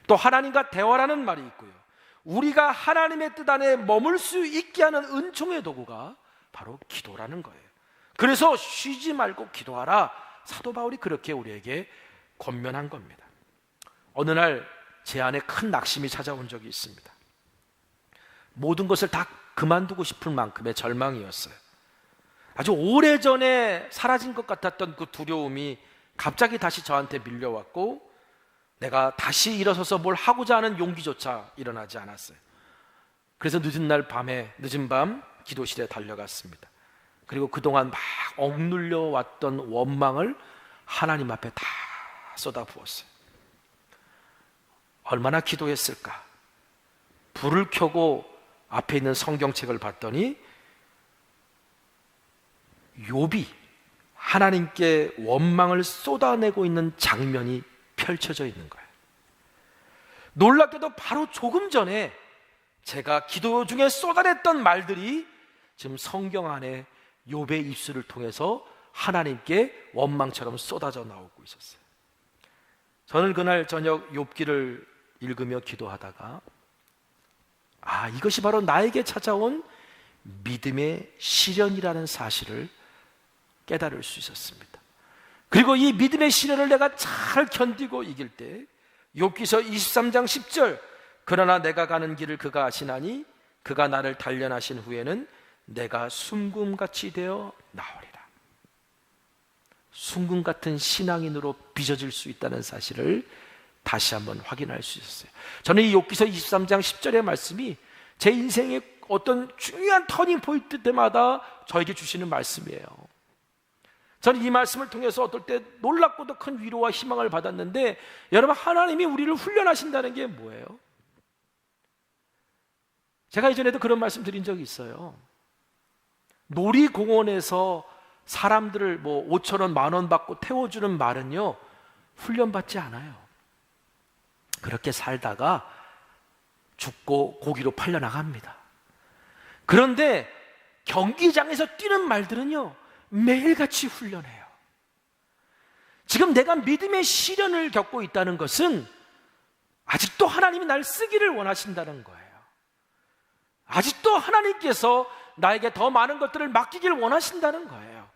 또 하나님과 대화라는 말이 있고요. 우리가 하나님의 뜻 안에 머물 수 있게 하는 은총의 도구가 바로 기도라는 거예요. 그래서 쉬지 말고 기도하라, 사도 바울이 그렇게 우리에게 권면한 겁니다. 어느 날 제 안에 큰 낙심이 찾아온 적이 있습니다. 모든 것을 다 그만두고 싶을 만큼의 절망이었어요. 아주 오래전에 사라진 것 같았던 그 두려움이 갑자기 다시 저한테 밀려왔고 내가 다시 일어서서 뭘 하고자 하는 용기조차 일어나지 않았어요. 그래서 늦은 밤 기도실에 달려갔습니다. 그리고 그동안 막 억눌려 왔던 원망을 하나님 앞에 다 쏟아부었어요. 얼마나 기도했을까? 불을 켜고 앞에 있는 성경책을 봤더니 욥이 하나님께 원망을 쏟아내고 있는 장면이 펼쳐져 있는 거예요. 놀랍게도 바로 조금 전에 제가 기도 중에 쏟아냈던 말들이 지금 성경 안에 욥의 입술을 통해서 하나님께 원망처럼 쏟아져 나오고 있었어요. 저는 그날 저녁 욥기를 읽으며 기도하다가 이것이 바로 나에게 찾아온 믿음의 시련이라는 사실을 깨달을 수 있었습니다. 그리고 이 믿음의 시련을 내가 잘 견디고 이길 때 욥기서 23장 10절, 그러나 내가 가는 길을 그가 아시나니 그가 나를 단련하신 후에는 내가 순금같이 되어 나오리라. 순금 같은 신앙인으로 빚어질 수 있다는 사실을 다시 한번 확인할 수 있었어요. 저는 이 욥기서 23장 10절의 말씀이 제 인생의 어떤 중요한 터닝 포인트 때마다 저에게 주시는 말씀이에요. 저는 이 말씀을 통해서 어떨 때 놀랍고도 큰 위로와 희망을 받았는데, 여러분, 하나님이 우리를 훈련하신다는 게 뭐예요? 제가 이전에도 그런 말씀 드린 적이 있어요. 놀이공원에서 사람들을 5,000원, 10,000원 받고 태워주는 말은요, 훈련받지 않아요. 그렇게 살다가 죽고 고기로 팔려나갑니다. 그런데 경기장에서 뛰는 말들은요, 매일같이 훈련해요. 지금 내가 믿음의 시련을 겪고 있다는 것은 아직도 하나님이 날 쓰기를 원하신다는 거예요. 아직도 하나님께서 나에게 더 많은 것들을 맡기기를 원하신다는 거예요.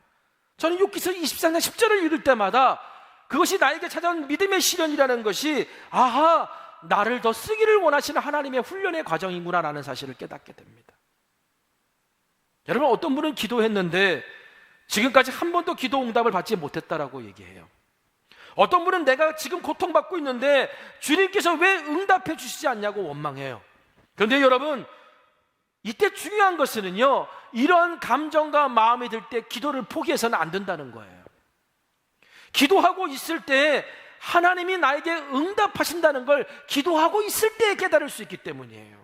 저는 욥기서 24장 10절을 읽을 때마다 그것이 나에게 찾아온 믿음의 시련이라는 것이, 아하, 나를 더 쓰기를 원하시는 하나님의 훈련의 과정이구나라는 사실을 깨닫게 됩니다. 여러분, 어떤 분은 기도했는데 지금까지 한 번도 기도 응답을 받지 못했다라고 얘기해요. 어떤 분은 내가 지금 고통받고 있는데 주님께서 왜 응답해 주시지 않냐고 원망해요. 그런데 여러분, 이때 중요한 것은요, 이런 감정과 마음이 들 때 기도를 포기해서는 안 된다는 거예요. 기도하고 있을 때 하나님이 나에게 응답하신다는 걸 기도하고 있을 때 깨달을 수 있기 때문이에요.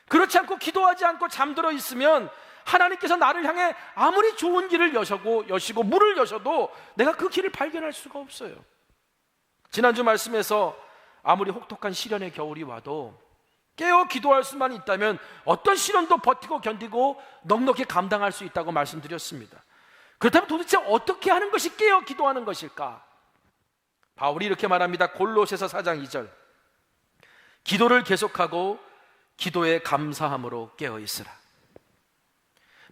그렇지 않고 기도하지 않고 잠들어 있으면 하나님께서 나를 향해 아무리 좋은 길을 여시고 문을 여셔도 내가 그 길을 발견할 수가 없어요. 지난주 말씀에서 아무리 혹독한 시련의 겨울이 와도 깨어 기도할 수만 있다면 어떤 시련도 버티고 견디고 넉넉히 감당할 수 있다고 말씀드렸습니다. 그렇다면 도대체 어떻게 하는 것이 깨어 기도하는 것일까? 바울이 이렇게 말합니다. 골로새서 4장 2절, 기도를 계속하고 기도에 감사함으로 깨어 있으라.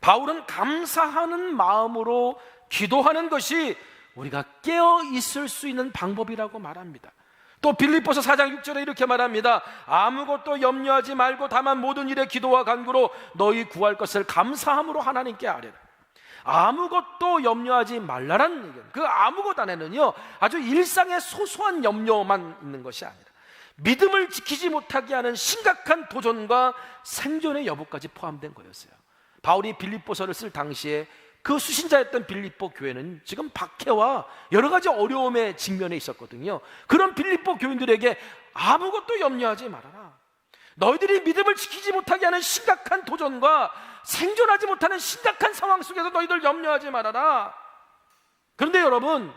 바울은 감사하는 마음으로 기도하는 것이 우리가 깨어 있을 수 있는 방법이라고 말합니다. 또 빌립보서 4장 6절에 이렇게 말합니다. 아무것도 염려하지 말고 다만 모든 일에 기도와 간구로 너희 구할 것을 감사함으로 하나님께 아뢰라. 아무것도 염려하지 말라라는 얘기예요. 그 아무것 안에는요, 아주 일상의 소소한 염려만 있는 것이 아니라 믿음을 지키지 못하게 하는 심각한 도전과 생존의 여부까지 포함된 거였어요. 바울이 빌립보서를 쓸 당시에 그 수신자였던 빌립보 교회는 지금 박해와 여러 가지 어려움에 직면해 있었거든요. 그런 빌립보 교인들에게 아무것도 염려하지 말아라. 너희들이 믿음을 지키지 못하게 하는 심각한 도전과 생존하지 못하는 심각한 상황 속에서 너희들 염려하지 말아라. 그런데 여러분,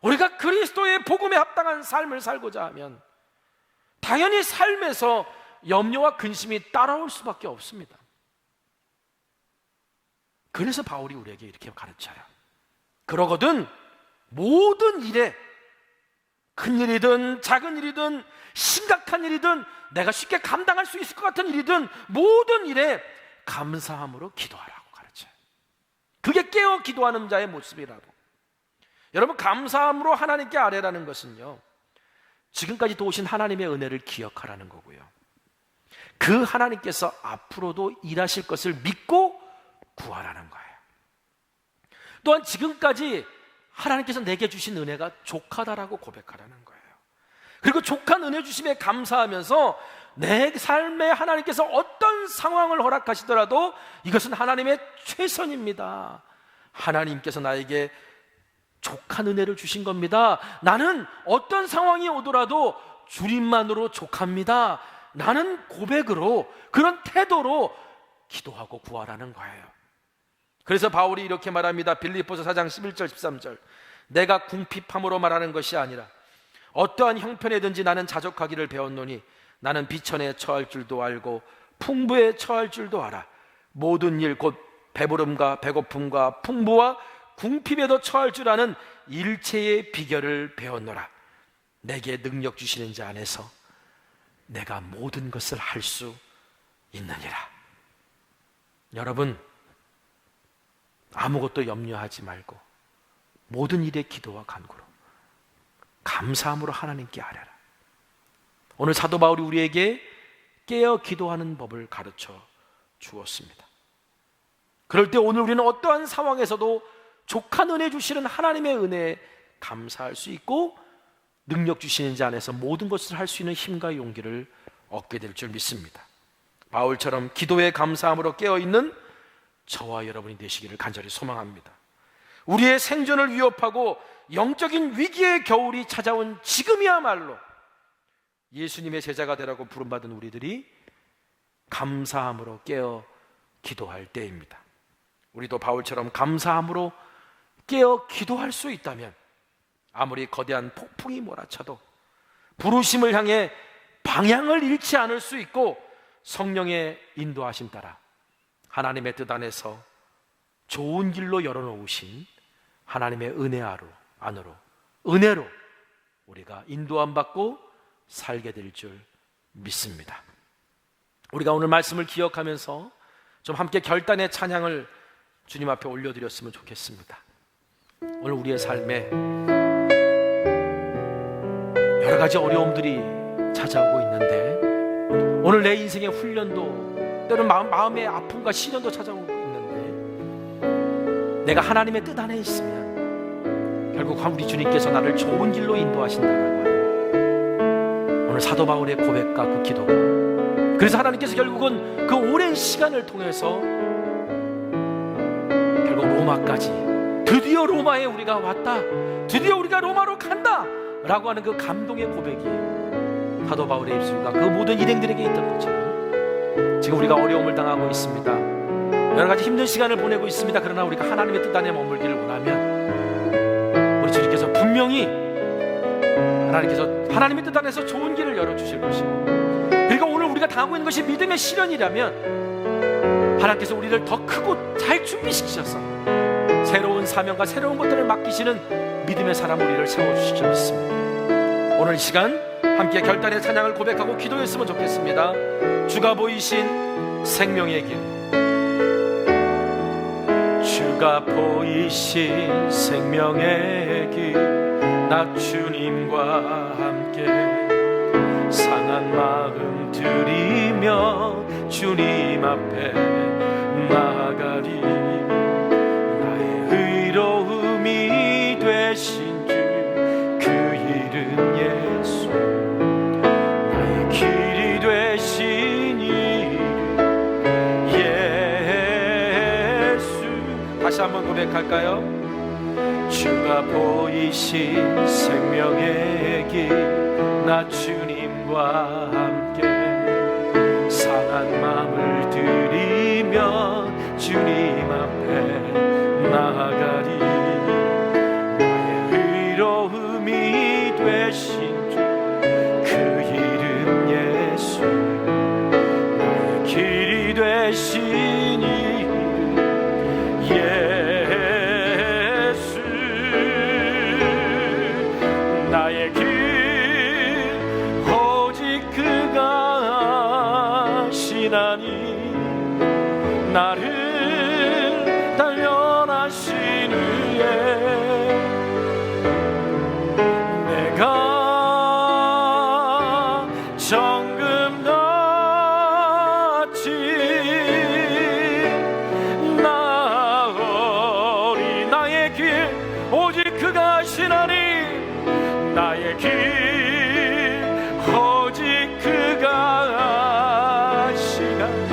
우리가 그리스도의 복음에 합당한 삶을 살고자 하면 당연히 삶에서 염려와 근심이 따라올 수밖에 없습니다. 그래서 바울이 우리에게 이렇게 가르쳐요. 그러거든 모든 일에, 큰 일이든 작은 일이든 심각한 일이든 내가 쉽게 감당할 수 있을 것 같은 일이든 모든 일에 감사함으로 기도하라고 가르쳐요. 그게 깨어 기도하는 자의 모습이라고. 여러분, 감사함으로 하나님께 아뢰라는 것은요, 지금까지 도우신 하나님의 은혜를 기억하라는 거고요, 그 하나님께서 앞으로도 일하실 것을 믿고 구하라는 거예요. 또한 지금까지 하나님께서 내게 주신 은혜가 족하다라고 고백하라는 거예요. 그리고 족한 은혜 주심에 감사하면서 내 삶에 하나님께서 어떤 상황을 허락하시더라도 이것은 하나님의 최선입니다. 하나님께서 나에게 족한 은혜를 주신 겁니다. 나는 어떤 상황이 오더라도 주님만으로 족합니다. 나는 고백으로, 그런 태도로 기도하고 구하라는 거예요. 그래서 바울이 이렇게 말합니다. 빌립보서 4장 11절 13절, 내가 궁핍함으로 말하는 것이 아니라 어떠한 형편에든지 나는 자족하기를 배웠노니 나는 비천에 처할 줄도 알고 풍부에 처할 줄도 알아. 모든 일 곧 배부름과 배고픔과 풍부와 궁핍에도 처할 줄 아는 일체의 비결을 배웠노라. 내게 능력 주시는 자 안에서 내가 모든 것을 할 수 있느니라. 여러분, 아무것도 염려하지 말고 모든 일에 기도와 간구로 감사함으로 하나님께 아뢰라. 오늘 사도 바울이 우리에게 깨어 기도하는 법을 가르쳐 주었습니다. 그럴 때 오늘 우리는 어떠한 상황에서도 족한 은혜 주시는 하나님의 은혜에 감사할 수 있고 능력 주시는 자 안에서 모든 것을 할 수 있는 힘과 용기를 얻게 될 줄 믿습니다. 바울처럼 기도에 감사함으로 깨어있는 저와 여러분이 되시기를 간절히 소망합니다. 우리의 생존을 위협하고 영적인 위기의 겨울이 찾아온 지금이야말로 예수님의 제자가 되라고 부름받은 우리들이 감사함으로 깨어 기도할 때입니다. 우리도 바울처럼 감사함으로 깨어 기도할 수 있다면 아무리 거대한 폭풍이 몰아쳐도, 부르심을 향해 방향을 잃지 않을 수 있고 성령의 인도하심 따라 하나님의 뜻 안에서 좋은 길로 열어놓으신 하나님의 은혜 안으로 은혜로 우리가 인도함 받고 살게 될 줄 믿습니다. 우리가 오늘 말씀을 기억하면서 좀 함께 결단의 찬양을 주님 앞에 올려드렸으면 좋겠습니다. 오늘 우리의 삶에 여러 가지 어려움들이 찾아오고 있는데, 오늘 내 인생의 훈련도 때로는 마음의 아픔과 시련도 찾아오고 있는데, 내가 하나님의 뜻 안에 있으면 결국 우리 주님께서 나를 좋은 길로 인도하신다라고 하는 오늘 사도 바울의 고백과 그 기도가, 그래서 하나님께서 결국은 그 오랜 시간을 통해서 결국 로마까지, 드디어 로마에 우리가 왔다, 드디어 우리가 로마로 간다 라고 하는 그 감동의 고백이 사도 바울의 입술과 그 모든 일행들에게 있던 것처럼 지금 우리가 어려움을 당하고 있습니다. 여러 가지 힘든 시간을 보내고 있습니다. 그러나 우리가 하나님의 뜻 안에 머물기를 원하면 우리 주님께서 분명히 하나님의 뜻 안에서 좋은 길을 열어주실 것이고, 그리고 오늘 우리가 당하고 있는 것이 믿음의 시련이라면 하나님께서 우리를 더 크고 잘 준비시키셔서 새로운 사명과 새로운 것들을 맡기시는 믿음의 사람 우리를 세워주실 줄 믿습니다. 오늘 이 시간 함께 결단의 찬양을 고백하고 기도했으면 좋겠습니다. 주가 보이신 생명의 길, 주가 보이신 생명의 길, 나 주님과 함께 상한 마음 들이며 주님 앞에 나아가리. 나의 의로움이 되신 주 그 이름 예수, 나의 길이 되신 이름 예수. 다시 한번 고백할까요? 주가 보이신 생명의 길, 나 주님과 함께 상한 마음을 들이며 주님 앞에 나아가리. 나의 의로움이 되신 주 그 이름 예수, 나의 길이 되신 이름 예수. 나의 길 오직 그가 아시나니, 나를 단련하신 후에 내가 정금같이 나으리. 나의 길 오직 그가 아시나니, 나의 길 오직 그가 아시나니,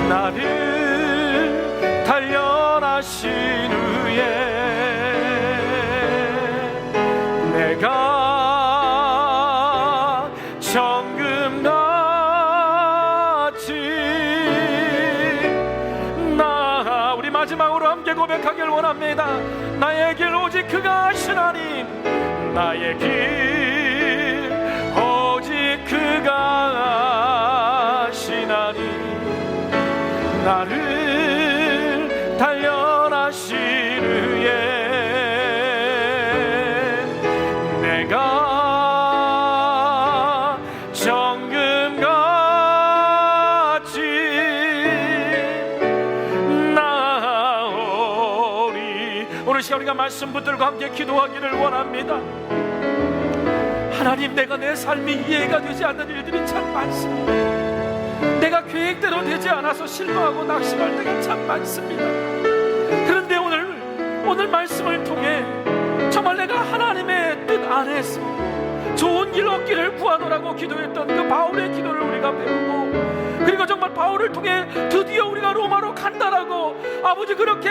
나를 단련하신 후에 내가 정금같이 나. 우리 마지막으로 함께 고백하길 원합니다. 나의 길 오직 그가 아시나니, 나의 길 오직 그가 아시나니, 나를 단련하신 후에 내가 정금같이 나오리. 오늘 시간 우리가 말씀 붙들고 함께 기도하기를 원합니다. 하나님, 내가 내 삶이 이해가 되지 않는 일들이 참 많습니다. 내가 계획대로 되지 않아서 실망하고 낙심할 때가 참 많습니다. 그런데 오늘 말씀을 통해 정말 내가 하나님의 뜻 안에서 좋은 길 얻기를 구하노라고 기도했던 그 바울의 기도를 우리가 배우고, 그리고 정말 바울을 통해 드디어 우리가 로마로 간다라고 아버지 그렇게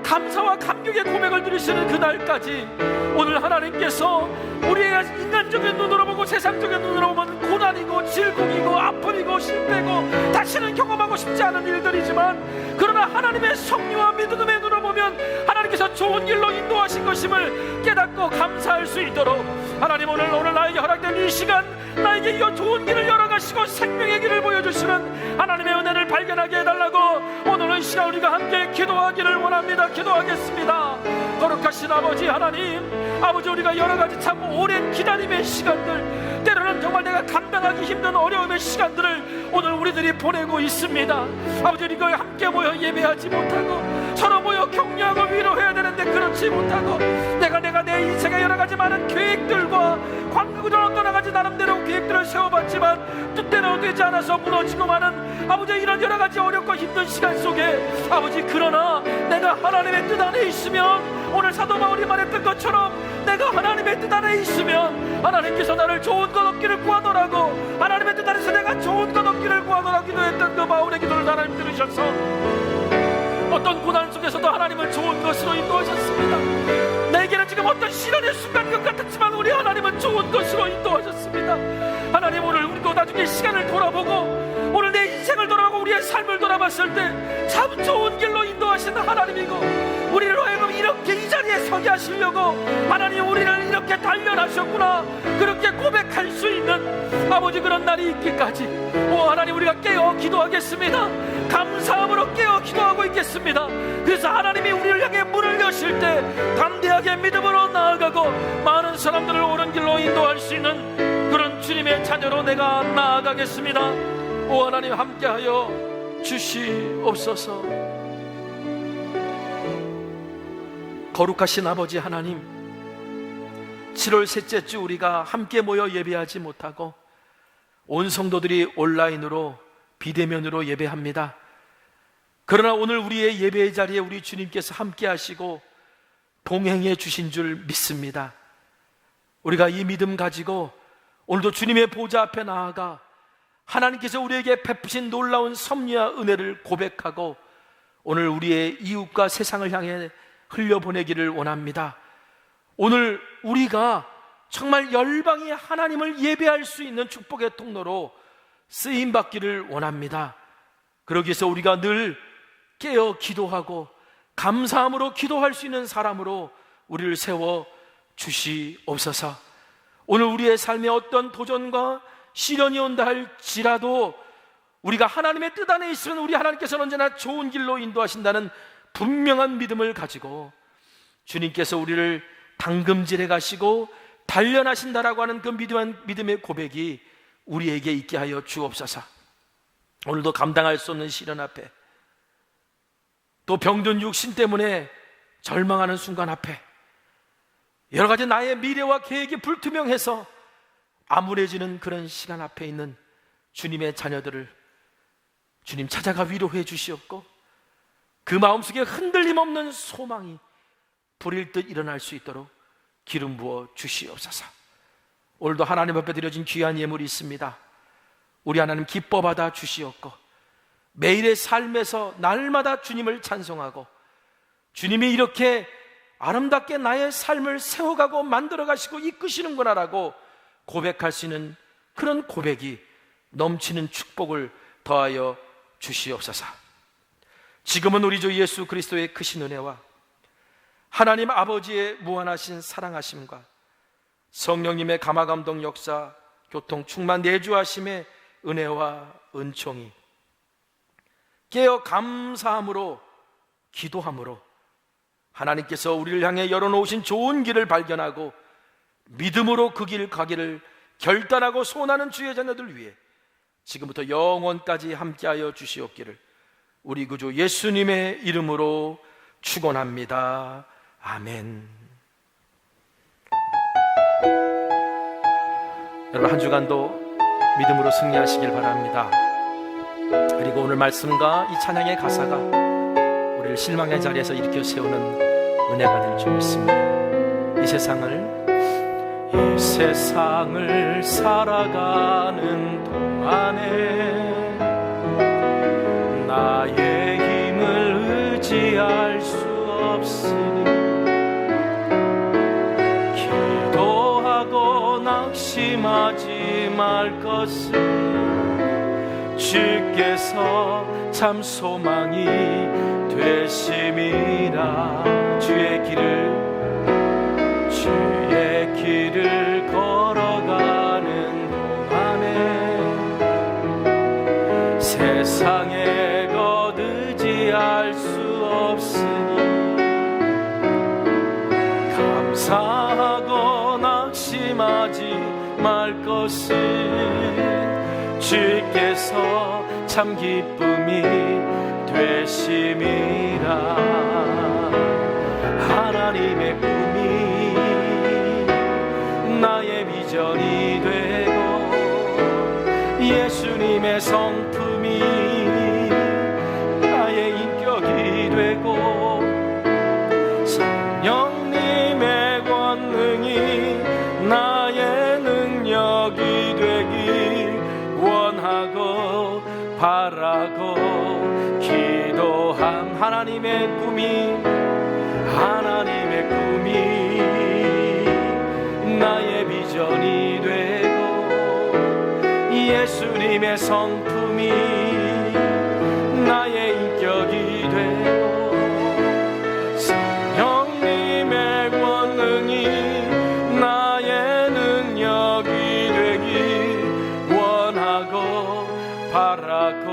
감사와 감격의 고백을 들으시는 그날까지 오늘 하나님께서 우리가 인간적인 눈으로 보고 세상적인 눈으로 보면 고난이고 질곡이고 아픔이고 실패고 다시 다시는 경험하고 싶지 않은 일들이지만, 그러나 하나님의 섭리와 믿음의 눈으로 보면 하나님께서 좋은 길로 인도하신 것임을 깨닫고 감사할 수 있도록, 하나님 오늘 나에게 허락된 이 시간, 나에게 이 좋은 길을 열어가시고 생명의 길을 보여주시는 하나님의 은혜를 발견하게 해달라고 오늘 이 시간 우리가 함께 기도하기를 원합니다. 기도하겠습니다. 거룩하신 아버지 하나님, 아버지, 우리가 여러가지 참 오랜 기다림의 시간들, 때로는 정말 내가 감당하기 힘든 어려움의 시간들을 오늘 우리들이 보내고 있습니다. 아버지, 우리가 함께 모여 예배하지 못하고 서로 모여 격려하고 위로해야 되는데 그렇지 못하고, 내가 내 인생의 여러가지 많은 계획들과 관계구조로 떠나가지 나름대로 계획들을 세워봤지만 뜻대로 되지 않아서 무너지고 마는 아버지, 이런 여러가지 어렵고 힘든 시간 속에 아버지, 그러나 내가 하나님의 뜻 안에 있으면, 오늘 사도 바울이 말했던 것처럼 내가 하나님의 뜻 안에 있으면 하나님께서 나를 좋은 것 얻기를 구하더라고, 하나님의 뜻 안에서 내가 좋은 것 얻기를 구하더라 기도했던 그 바울의 기도를 하나님 들으셔서 어떤 고난 속에서도 하나님은 좋은 것으로 인도하셨습니다. 내게는 지금 어떤 시련의 순간인 것 같았지만 우리 하나님은 좋은 것으로 인도하셨습니다. 하나님, 오늘 우리도 나중에 시간을 돌아보고 오늘 내 인생을 돌아보고 우리의 삶을 돌아봤을 때 참 좋은 길로 인도하시는 하나님이고, 우리를 하여금 이렇게 이 자리에 서게 하시려고 하나님 우리를 이렇게 단련하셨구나, 그렇게 고백할 수 있는 아버지 그런 날이 있기까지 오 하나님, 우리가 깨어 기도하겠습니다. 감사함으로 깨어 기도하고 있겠습니다. 그래서 하나님이 우리를 향해 문을 여실 때 담대하게 믿음으로 나아가고 많은 사람들을 옳은 길로 인도할 수 있는 그런 주님의 자녀로 내가 나아가겠습니다. 오 하나님, 함께하여 주시옵소서. 거룩하신 아버지 하나님, 7월 셋째 주 우리가 함께 모여 예배하지 못하고 온 성도들이 온라인으로 비대면으로 예배합니다. 그러나 오늘 우리의 예배의 자리에 우리 주님께서 함께 하시고 동행해 주신 줄 믿습니다. 우리가 이 믿음 가지고 오늘도 주님의 보좌 앞에 나아가 하나님께서 우리에게 베푸신 놀라운 섭리와 은혜를 고백하고 오늘 우리의 이웃과 세상을 향해 흘려보내기를 원합니다. 오늘 우리가 정말 열방이 하나님을 예배할 수 있는 축복의 통로로 쓰임받기를 원합니다. 그러기 위해서 우리가 늘 깨어 기도하고 감사함으로 기도할 수 있는 사람으로 우리를 세워 주시옵소서. 오늘 우리의 삶에 어떤 도전과 시련이 온다 할지라도 우리가 하나님의 뜻 안에 있으면 우리 하나님께서는 언제나 좋은 길로 인도하신다는 분명한 믿음을 가지고 주님께서 우리를 당금질해 가시고 단련하신다라고 하는 그 믿음의 고백이 우리에게 있게 하여 주옵소서. 오늘도 감당할 수 없는 시련 앞에, 또 병든 육신 때문에 절망하는 순간 앞에, 여러 가지 나의 미래와 계획이 불투명해서 암울해지는 그런 시간 앞에 있는 주님의 자녀들을 주님 찾아가 위로해 주시옵고, 그 마음속에 흔들림 없는 소망이 불일 듯 일어날 수 있도록 기름 부어 주시옵소서. 오늘도 하나님 앞에 드려진 귀한 예물이 있습니다. 우리 하나님 기뻐 받아 주시옵고, 매일의 삶에서 날마다 주님을 찬송하고 주님이 이렇게 아름답게 나의 삶을 세워가고 만들어가시고 이끄시는구나라고 고백할 수 있는 그런 고백이 넘치는 축복을 더하여 주시옵소서. 지금은 우리 주 예수 그리스도의 크신 은혜와 하나님 아버지의 무한하신 사랑하심과 성령님의 감화감동 역사 교통 충만 내주하심의 은혜와 은총이 깨어 감사함으로 기도함으로 하나님께서 우리를 향해 열어놓으신 좋은 길을 발견하고 믿음으로 그 길 가기를 결단하고 소원하는 주의 자녀들 위해 지금부터 영원까지 함께하여 주시옵기를 우리 구주 예수님의 이름으로 축원합니다. 아멘. 여러분, 한 주간도 믿음으로 승리하시길 바랍니다. 그리고 오늘 말씀과 이 찬양의 가사가 우리를 실망의 자리에서 일으켜 세우는 은혜가 될 줄 믿습니다. 이 세상을 살아가는 동안에 나의 힘을 의지할 수 없으니 기도하고 낙심하지 말 것을 주께서 참 소망이 되심이라. 주의 길을 걸어가는 동안에 세상에 거두지할 수 없으니 감사하고 낙심하지 말 것은 주께서 참 기쁨이 되심이라. 하나님의 꿈이 나의 비전이 되고 예수님의 성품이 나의 인격이 되고 성령님의 권능이 나의 능력이 되길 원하고 바라고 기도한 하나님의 꿈이 나의 비전이 되고 예수님의 성품이 나의 인격이 되고 성령님의 권능이 나의 능력이 되길 원하고 바라고